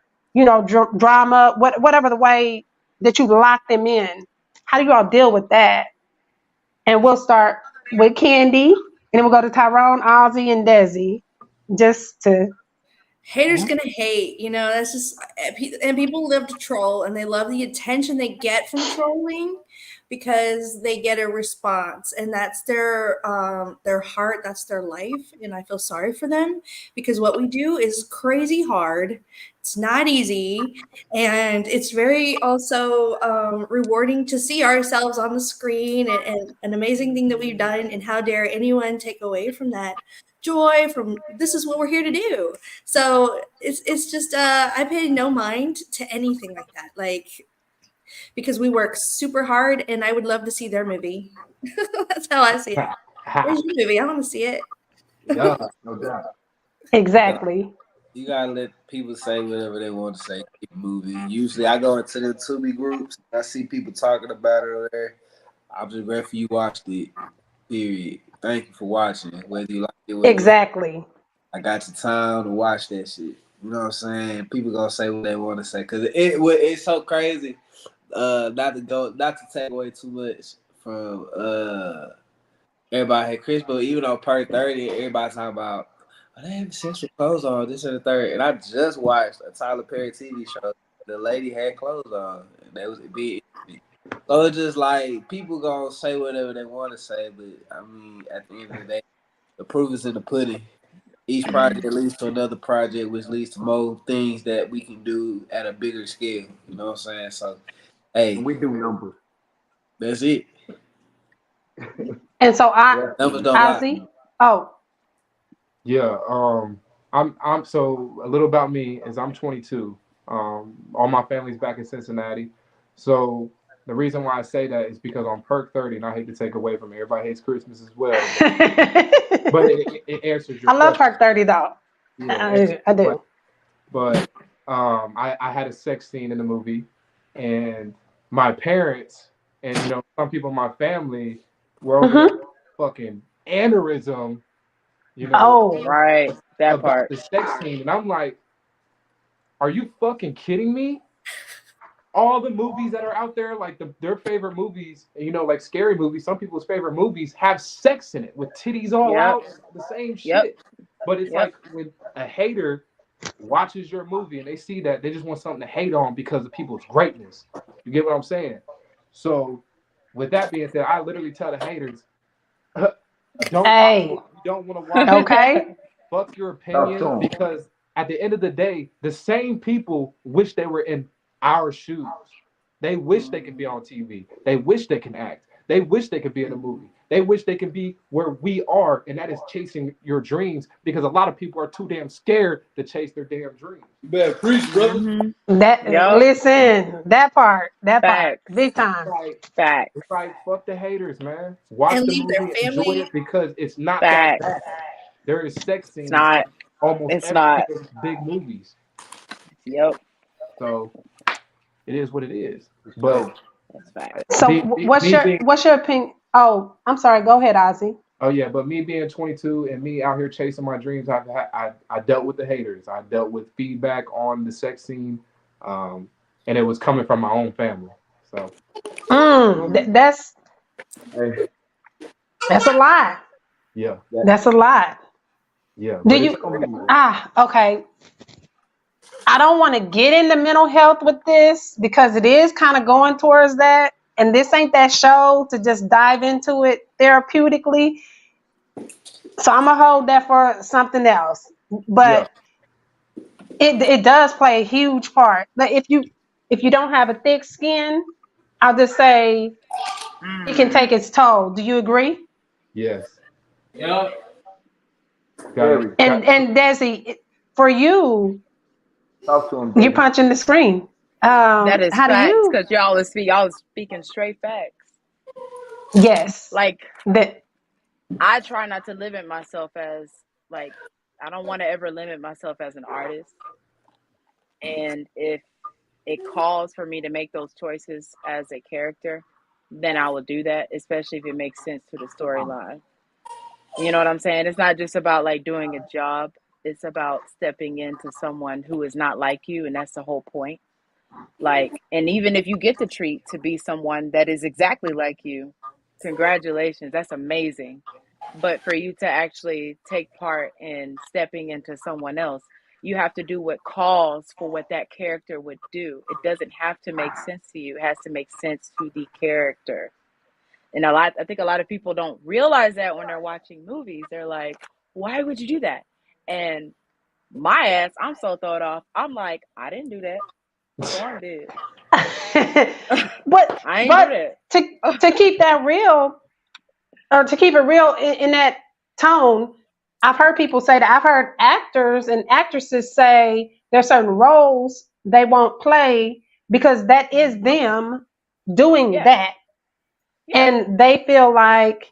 drama, whatever the way that you lock them in. How do you all deal with that? And we'll start with Candy, and then we'll go to Tyrone, Ozzy, and Desi, just to. Haters gonna hate, that's just, and people live to troll and they love the attention they get from trolling because they get a response, and that's their heart, that's their life, and I feel sorry for them because what we do is crazy hard. It's not easy, and it's very also rewarding to see ourselves on the screen, and an amazing thing that we've done, and how dare anyone take away from that joy, from this is what we're here to do. So it's just I pay no mind to anything like that, like, because we work super hard, and I would love to see their movie. That's how I see it. Where's your movie? I want to see it. yeah, no doubt. Exactly. You gotta let people say whatever they want to say. Keep moving. Usually, I go into the Tubi groups. I see people talking about it over there. I'm just glad for you watched it. Period. Thank you for watching. Whether you like it, whether you Exactly. I got the time to watch that shit. You know what I'm saying? People gonna say what they want to say because it's so crazy. Not to take away too much from everybody had Chris, but even on per 30, everybody talking about they have sexual clothes on, this and the third. And I just watched a Tyler Perry TV show. The lady had clothes on, and that was big. So it's just like people gonna say whatever they want to say, but I mean, at the end of the day, the proof is in the pudding. Each project leads to another project, which leads to more things that we can do at a bigger scale. You know what I'm saying? So, And hey, we do numbers. that's it. And so Yeah. Numbers don't lie. Ozzy. Oh, Yeah, I'm so a little about me is I'm 22. All my family's back in Cincinnati. So the reason why I say that is because on Perk 30, and I hate to take away from it, everybody hates Christmas as well, but it answers your I love question. Park 30 though. Yeah, it answers I your do. question. But I had a sex scene in the movie, and my parents and some people in my family were over there Mm-hmm. fucking aneurysm, Oh, Right. That about part. the sex scene, and I'm like, are you fucking kidding me? All the movies that are out there, like their favorite movies, like scary movies, some people's favorite movies have sex in it with titties all Yep. out, the same Yep. shit. But it's Yep. like when a hater watches your movie and they see that, they just want something to hate on because of people's greatness. You get what I'm saying? So, with that being said, I literally tell the haters, don't watch it hey, if you don't want to watch it. okay. Fuck your Talk to opinion, 'em. because at the end of the day, the same people wish they were in our shoes. They wish they could be on TV. They wish they can act. They wish they could be in a movie. They wish they could be where we are, and that is chasing your dreams, because a lot of people are too damn scared to chase their damn dreams. You better preach, brother. Mm-hmm. That Yep. listen, that part, Facts. big time. Like, Facts. it's like, fuck the haters, man. Watch And the leave their movie, enjoy family. it, because it's not that Facts. bad. There is sex It's scenes in not. almost It's every not. one of those big movies. Yep. So it is what it is. For But sure. That's facts. So me what's being your opinion? Oh, I'm sorry. Go ahead, Ozzy. Oh yeah, but me being 22 and me out here chasing my dreams, I dealt with the haters. I dealt with feedback on the sex scene, and it was coming from my own family. So That's Hey, a lot. yeah, that That's a lot. yeah, Do but it's gonna be okay. I don't want to get into mental health with this because it is kind of going towards that. And this ain't that show to just dive into it therapeutically. So I'm gonna hold that for something else. yeah, But it does play a huge part. Like if you don't have a thick skin, I'll just say it can take its toll. Do you agree? yes, Yeah. got it, very. got. And Desi, for you, Talk to him, you're Desi. punching the screen. That is How do facts, you? because y'all is speaking straight facts. Yes. Like, That. I try not to limit myself as, like, I don't want to ever limit myself as an artist. And if it calls for me to make those choices as a character, then I will do that, especially if it makes sense to the storyline. You know what I'm saying? It's not just about like doing a job. It's about stepping into someone who is not like you, and that's the whole point. Like, and even if you get the treat to be someone that is exactly like you, congratulations, that's amazing. But for you to actually take part in stepping into someone else, you have to do what calls for what that character would do. It doesn't have to make sense to you, it has to make sense to the character. And I think a lot of people don't realize that when they're watching movies. They're like, why would you do that? And my ass, I'm so thrown off. I'm like, I didn't do that. Storm did. but I ain't do but that. to keep that real, or to keep it real in that tone, I've heard people say that. I've heard actors and actresses say there's certain roles they won't play because that is them doing Yeah, that, yeah. and they feel like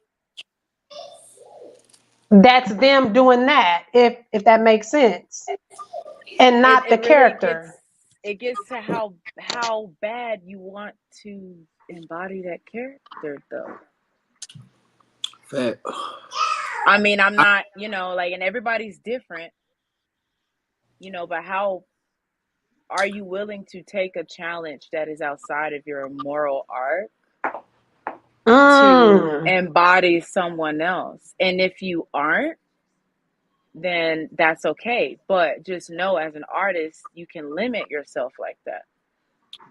that's them doing that. If that makes sense, and It not the it really gets character. it gets to how bad you want to embody that character though. Fact. I mean, I'm not, like, and everybody's different, but how are you willing to take a challenge that is outside of your moral arc to Mm. embody someone else? And if you aren't, then that's okay. But just know, as an artist, you can limit yourself like that.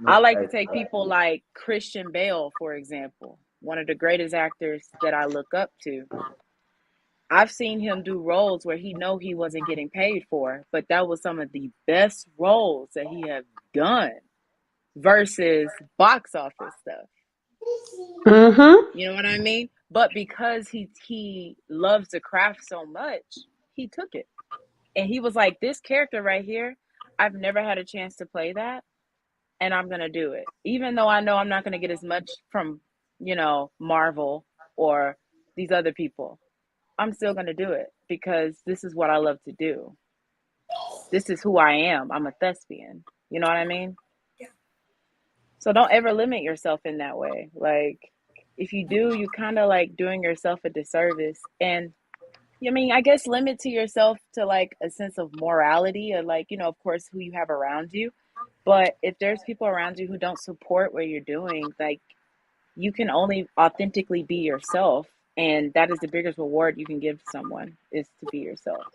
I No like to fact. take people like Christian Bale, for example, one of the greatest actors that I look up to. I've seen him do roles where he wasn't getting paid for, but that was some of the best roles that he have done versus box office stuff. Mm-hmm. You know what I mean? But because he loves the craft so much, he took it. And he was like, this character right here, I've never had a chance to play that, and I'm going to do it. Even though I know I'm not going to get as much from, Marvel or these other people. I'm still going to do it because this is what I love to do. This is who I am. I'm a thespian. You know what I mean? Yeah. So don't ever limit yourself in that way. Like, if you do, you kind of like doing yourself a disservice. And I mean, I guess limit to yourself to like a sense of morality, or like, of course, who you have around you. But if there's people around you who don't support what you're doing, like, you can only authentically be yourself. And that is the biggest reward you can give someone, is to be yourself.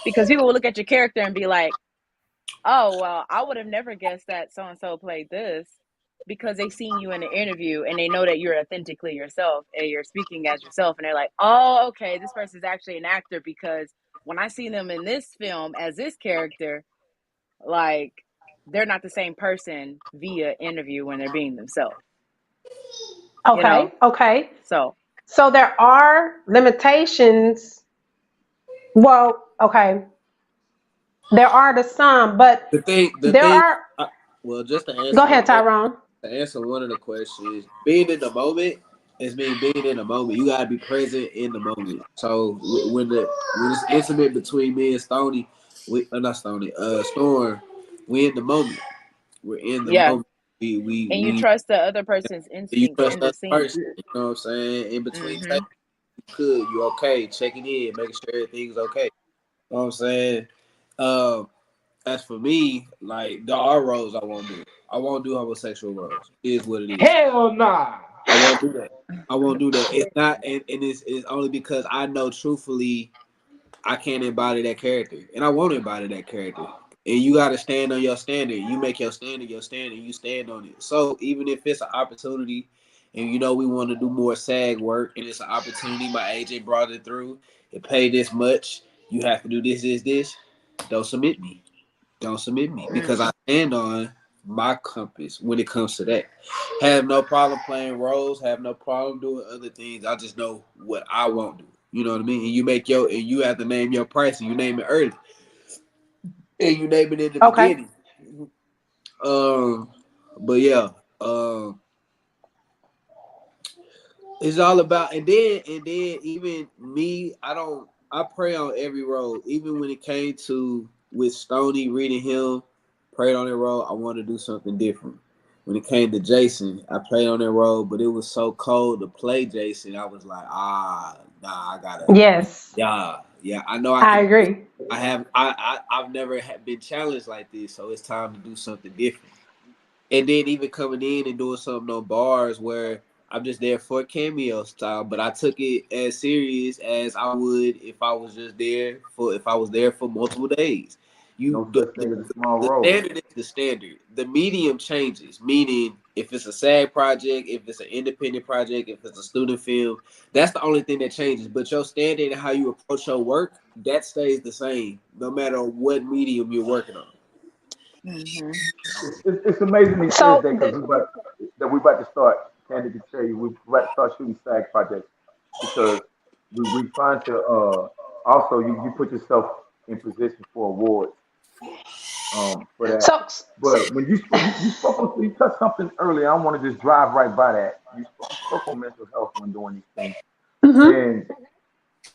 Because people will look at your character and be like, oh, well, I would have never guessed that so and so played this, because they seen you in an interview and they know that you're authentically yourself and you're speaking as yourself. And they're like, oh, okay, this person's actually an actor, because when I see them in this film as this character, like, they're not the same person via interview when they're being themselves, you Okay. know? Okay. So, So there are limitations. Well, okay. There are the some, but The there thing. are. Well, just to Go answer the ahead, question. Tyrone. To answer one of the questions, being in the moment is being in the moment. You gotta be present in the moment. So when it's intimate between me and Stoney, not Stoney, Storm, we in the moment. We're in the yeah. moment. We And you we trust the other person's you instincts trust in the us scene. first. You know what I'm saying? In between takes. Mm-hmm. You okay, checking in, making sure everything's okay. You know what I'm saying? Um, as for me, like there are roles I won't do. I won't do homosexual roles. It is what it is. Hell nah. I won't do that. I won't do that. It's not, and it's only because I know truthfully I can't embody that character, and I won't embody that character. And you got to stand on your standard. You make your standard, you stand on it. So even if it's an opportunity, and you know we want to do more SAG work, and it's an opportunity, my agent brought it through. It paid this much. You have to do this. Don't submit me. Don't submit me because I stand on my compass when it comes to that. Have no problem playing roles. Have no problem doing other things. I just know what I won't do. You know what I mean? And you have to name your price, and you name it early, and you name it in the beginning. But yeah, it's all about, and then even me, I pray on every road. Even when it came to with Stoney reading him, prayed on that road. I want to do something different. When it came to Jason, I prayed on that road, but it was so cold to play Jason. I was like, nah, I gotta, Yes, yeah. I know I I can. agree. I've never been challenged like this, so it's time to do something different. And then even coming in and doing something on bars where I'm just there for cameo style, but I took it as serious as I would if I was there for multiple days. No such thing as a small The role. standard is the standard. The medium changes, meaning if it's a SAG project, if it's an independent project, if it's a student film, that's the only thing that changes. But your standard and how you approach your work, that stays the same no matter what medium you're working on. Mm-hmm. It's amazing he says So, that because we about to start. Candy can tell you we about to start shooting SAG projects because we trying to also you put yourself in position for awards for that. so, But when you spoke on you touched something earlier, I want to just drive right by that. You spoke on mental health when doing these things, mhm. and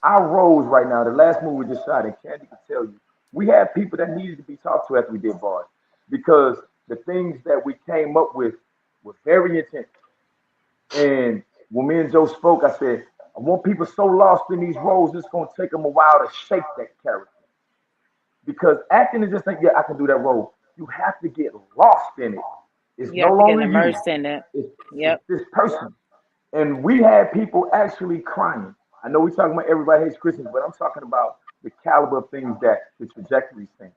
our roles right now. The last movie we just shot, and Candy can tell you, we had people that needed to be talked to after we did bars because the things that we came up with were very intense. And when me and Joe spoke, I said, I want people so lost in these roles, it's going to take them a while to shape that character. Because acting is just like, yeah, I can do that role. You have to get lost in it. It's You no have to get longer you, immersed in it. it's Yep. this person. And we had people actually crying. I know we're talking about everybody hates Christmas, but I'm talking about the caliber of things that the trajectory thing.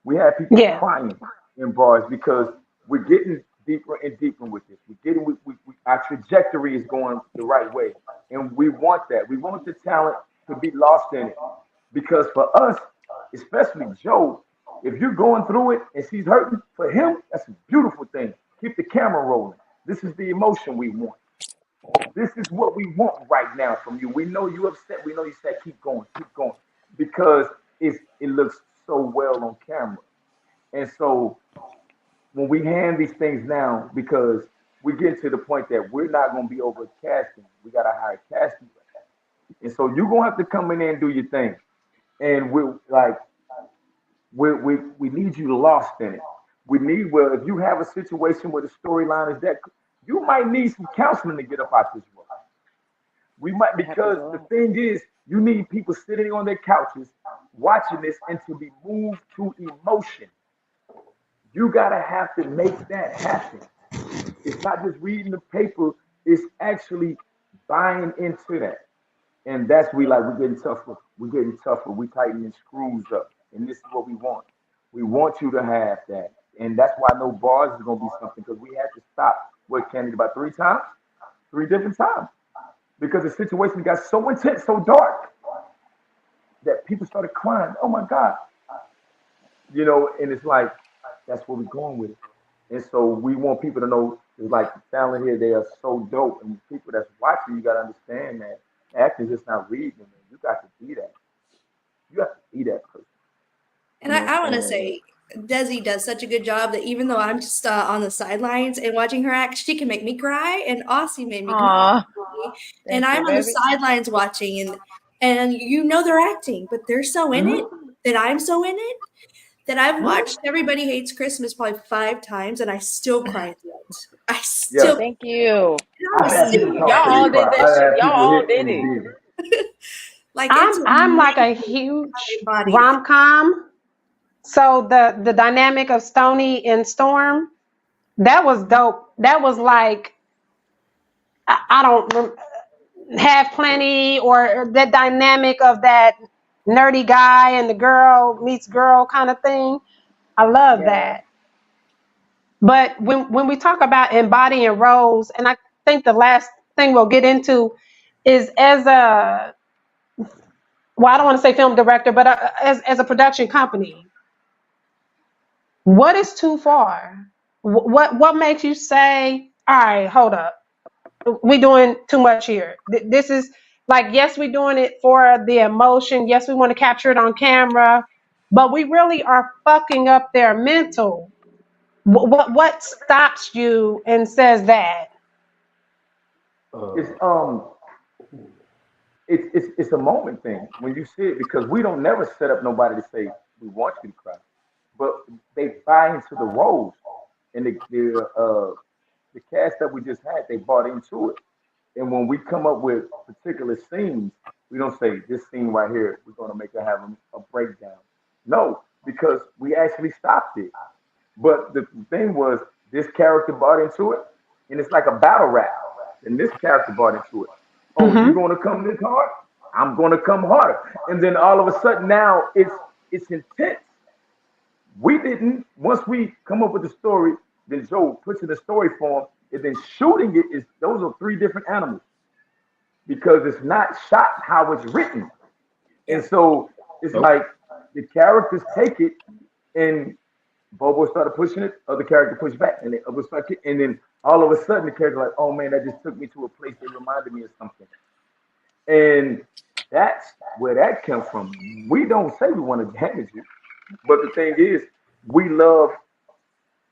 We had people Yeah. crying in bars because we're getting deeper and deeper with this. We're getting our trajectory is going the right way, and we want that. We want the talent to be lost in it because for us, especially Joe, if you're going through it and she's hurting, for him, that's a beautiful thing. Keep the camera rolling. This is the emotion we want. This is what we want right now from you. We know you upset. We know you said keep going, because it looks so well on camera. And so when we hand these things now, because we get to the point that we're not going to be over casting, we got to hire casting. And so you're going to have to come in there and do your thing. And we're like, we need you lost in it. We need, well, if you have a situation where the storyline is that, you might need some counseling to get up out this world. We might, Have to because go the out. thing is, you need people sitting on their couches watching this and to be moved to emotion. You gotta have to make that happen. It's not just reading the paper, it's actually buying into that. And that's we like we're getting tougher. We're getting tougher. We tightening screws up. And this is what we want. We want you to have that. And that's why no bars is gonna be something because we had to stop what Candy about 3 times, 3 different times. Because the situation got so intense, so dark, that people started crying. Oh my God. And it's like that's where we're going with it. And so we want people to know it's like the talent here, they are so dope. And people that's watching, you gotta understand that acting is just not reading, man. You got to be that. You have to be that person. And You know I what want I'm to saying? say, Desi does such a good job that even though I'm just on the sidelines and watching her act, she can make me cry. And Aussie made me cry. Aw, And thank you, I'm on the baby. sidelines watching, and they're acting, but they're so in it that I'm so in it that I've watched Everybody Hates Christmas probably 5 times, and I still cry at the end. I Yeah. still, Thank you. I I was had people sitting Y'all talk there. till they all did cry. that I shit. had Y'all people all hit did in the it. theater. Like it's I'm like a amazing huge how they embodied it. rom-com. So the dynamic of Stony and Storm, that was dope. That was like I don't have plenty, or that dynamic of that nerdy guy and the girl meets girl kind of thing. I love Yeah. that. But when we talk about embodying roles, and I think the last thing we'll get into is as a, well, I don't want to say film director, but as a production company, what is too far? What makes you say, all right, hold up, we doing too much here? This is like, yes, we're doing it for the emotion. Yes, we want to capture it on camera, but we really are fucking up their mental. What stops you and says that? It's it's a moment thing when you see it, because we don't never set up nobody to say we want you to cry, but they buy into the roles, and the cast that we just had, they bought into it. And when we come up with particular scenes, we don't say this scene right here, we're going to make her have a breakdown. No, because we actually stopped it. But the thing was, this character bought into it, and it's like a battle rap. And this character bought into it. Oh, you Mm-hmm. going to come this hard? I'm going to come harder. And then all of a sudden now it's intense. We didn't. Once we come up with the story, then Joe puts it in the story form, and then shooting it is, those are three different animals, because it's not shot how it's written. And so it's Nope. like the characters take it, and Bobo started pushing it, other character pushed back, and the other started kicking, and then all of a sudden the character like, oh man, that just took me to a place that reminded me of something. And that's where that comes from. We don't say we want to damage you, but the thing is, we love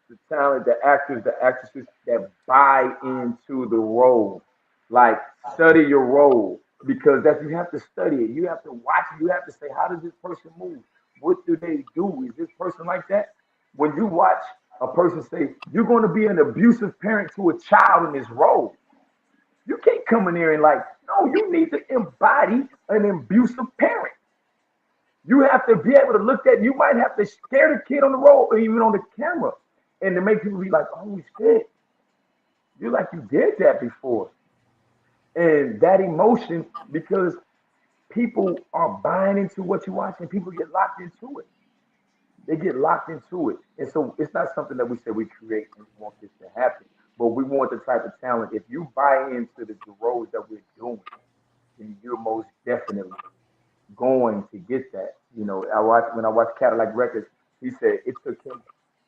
the talent, the actors, the actresses that buy into the role. Like, study your role, because that's, you have to study it. You have to watch it. You have to say, how does this person move? What do they do? Is this person like that? When you watch a person say, you're going to be an abusive parent to a child in this role, you can't come in there and like, no, you need to embody an abusive parent. You have to be able to look at, you might have to scare the kid on the road or even on the camera, and to make people be like, oh shit, you're like, you did that before. And that emotion, because people are buying into what you watch and people get locked into it. They get locked into it. And so it's not something that we say we create and want this to happen. But we want the type of talent. If you buy into the roles that we're doing, then you're most definitely going to get that. You know, when I watched Cadillac Records, he said it took him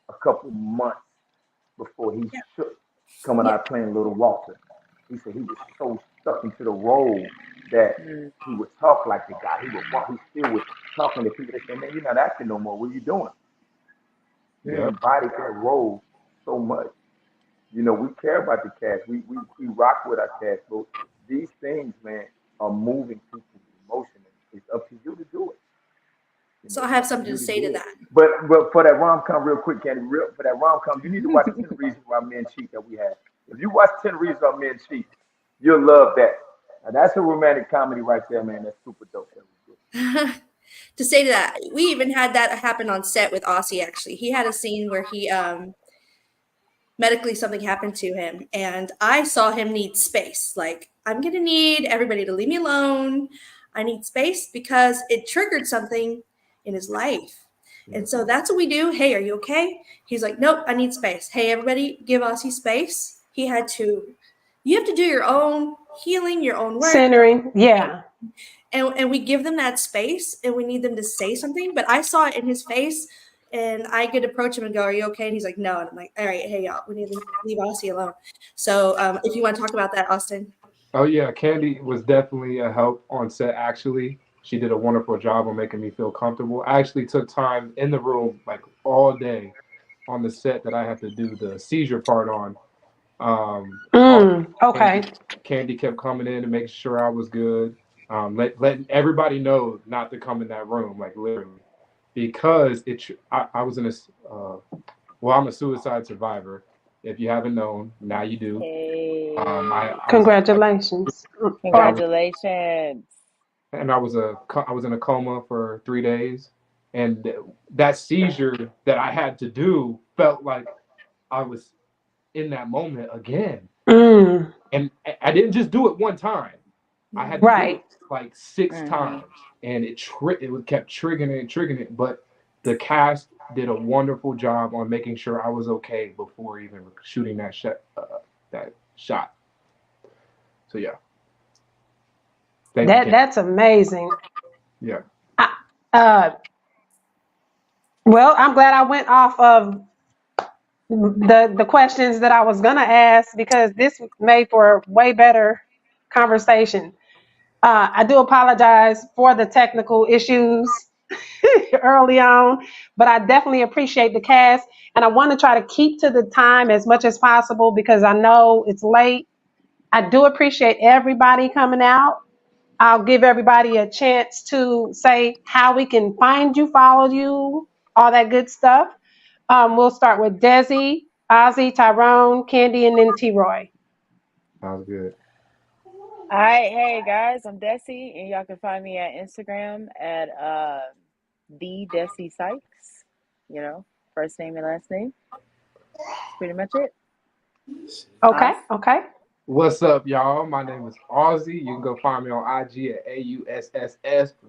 a couple months before he Yeah. shook coming Yeah. out playing Little Walter. He said he was so stuck into the role that Mm. he would talk like the guy. He would walk. He still was talking to people. They said, "Man, you're not acting no more. What are you doing?" He Yeah. embodied that role so much. You know, we care about the cast. We rock with our cast, but these things, man, are moving people's emotion. It's up to you to do it. You So know, I it's have up to something to you to say to do it. that. But for that rom com, real quick, Candy, for that rom com, you need to watch 10 Reasons Why Men Cheat that we have. If you watch 10 Reasons Why Men Cheat, you'll love that. Now, that's a romantic comedy right there, man. That's super dope. That was To say to that, we even had that happen on set with Aussie. Actually, he had a scene where he medically something happened to him, and I saw him need space. Like, I'm gonna need everybody to leave me alone. I need space because it triggered something in his life. And so that's what we do. Hey, are you okay? He's like, nope, I need space. Hey, everybody, give Aussie space. He had to, you have to do your own healing, your own work. Centering, yeah. And we give them that space, and we need them to say something. But I saw it in his face, and I could approach him and go, are you okay? And he's like, no. And I'm like, all right, hey, y'all, we need to leave Aussie alone. So if you want to talk about that, Austin. Oh yeah, Candy was definitely a help on set. Actually, she did a wonderful job on making me feel comfortable. I actually took time in the room like all day on the set that I had to do the seizure part on. All Okay. Candy kept coming in and making sure I was good. Letting everybody know not to come in that room, like literally, because I was in a well, I'm a suicide survivor. If you haven't known, now you do. Hey, I was Congratulations. I was congratulations. and I was in a coma for 3 days, and that seizure that I had to do felt like I was in that moment again. And I didn't just do it one time. I had to do it like 6 times, and it kept triggering it. But the cast did a wonderful job on making sure I was okay before even shooting that shot. So yeah, that's amazing. Yeah. Well, I'm glad I went off of the questions that I was gonna ask, because this made for a way better conversation. I do apologize for the technical issues early on, but I definitely appreciate the cast, and I want to try to keep to the time as much as possible because I know it's late. I do appreciate everybody coming out. I'll give everybody a chance to say how we can find you, follow you, all that good stuff. We'll start with Desi, Ozzy, Tyrone, Candy, and then T-Roy. Sounds good. All right, hey guys, I'm Desi, and y'all can find me at Instagram at the Desi Sykes. You know, first name and last name. That's pretty much it. Okay. What's up, y'all? My name is Ozzy. You can go find me on IG at AUSSSYYY.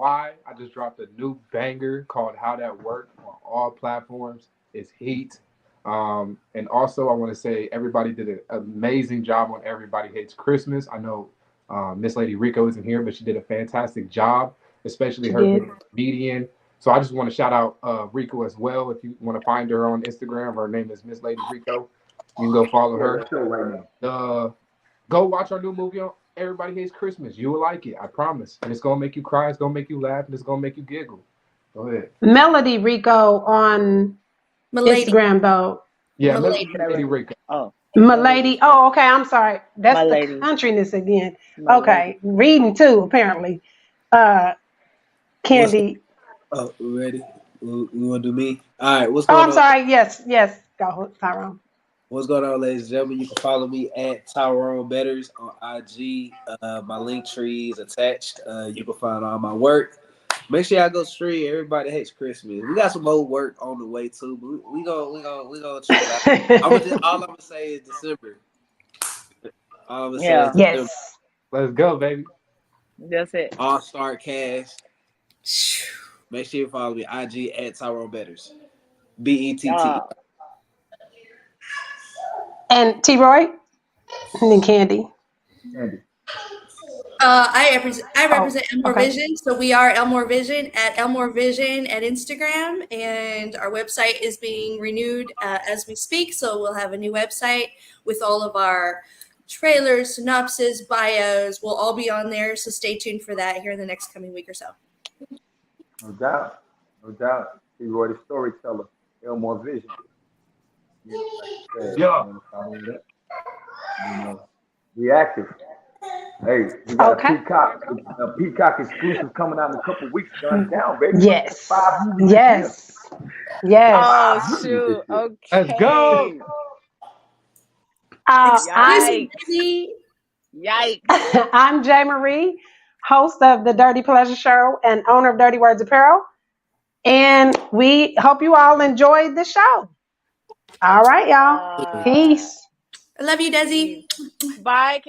I just dropped a new banger called How That Worked on all platforms. It's heat. And also, I want to say everybody did an amazing job on Everybody Hates Christmas. I know Miss Lady Rico isn't here, but she did a fantastic job, especially her being a comedian. So I just want to shout out Rico as well. If you want to find her on Instagram, her name is Miss Lady Rico. You can go follow her. Go watch our new movie on Everybody Hates Christmas. You will like it, I promise. And it's gonna make you cry, it's gonna make you laugh, and it's gonna make you giggle. Go ahead. Melody Rico on Instagram though. Yeah, Melody Rico. Oh. Milady. Oh, okay. I'm sorry. That's the countryness again. Okay. Reading too, apparently. Candy. Oh, we ready? We want to do me? All right. What's going on? I'm sorry. Yes. Go, Tyrone. What's going on, ladies and gentlemen? You can follow me at Tyrone Betters on IG. My link tree is attached. You can find all my work. Make sure y'all go stream Everybody Hates Christmas. We got some old work on the way too, but we gonna check it out. All I'm gonna say is December. Yes. Let's go, baby. That's it. All-star cast. Make sure you follow me IG at Tyrone Betters. BETT. And T-Roy? And then Candy. I represent Elmore Vision. So we are Elmore Vision at Elmore Vision at Instagram, and our website is being renewed as we speak. So we'll have a new website with all of our trailers, synopsis, bios. We'll all be on there. So stay tuned for that here in the next coming week or so. No doubt. T-Roy, the storyteller, Elmore Vision. Reactive. Hey, we got a Peacock exclusive coming out in a couple of weeks. Guns down, baby. Yes. 5 movies. Yes. Oh shoot. Okay. Let's go. Yikes. I'm Jay Marie, host of the Dirty Pleasure Show and owner of Dirty Words Apparel. And we hope you all enjoyed the show. All right, y'all. Peace. I love you, Desi. Bye,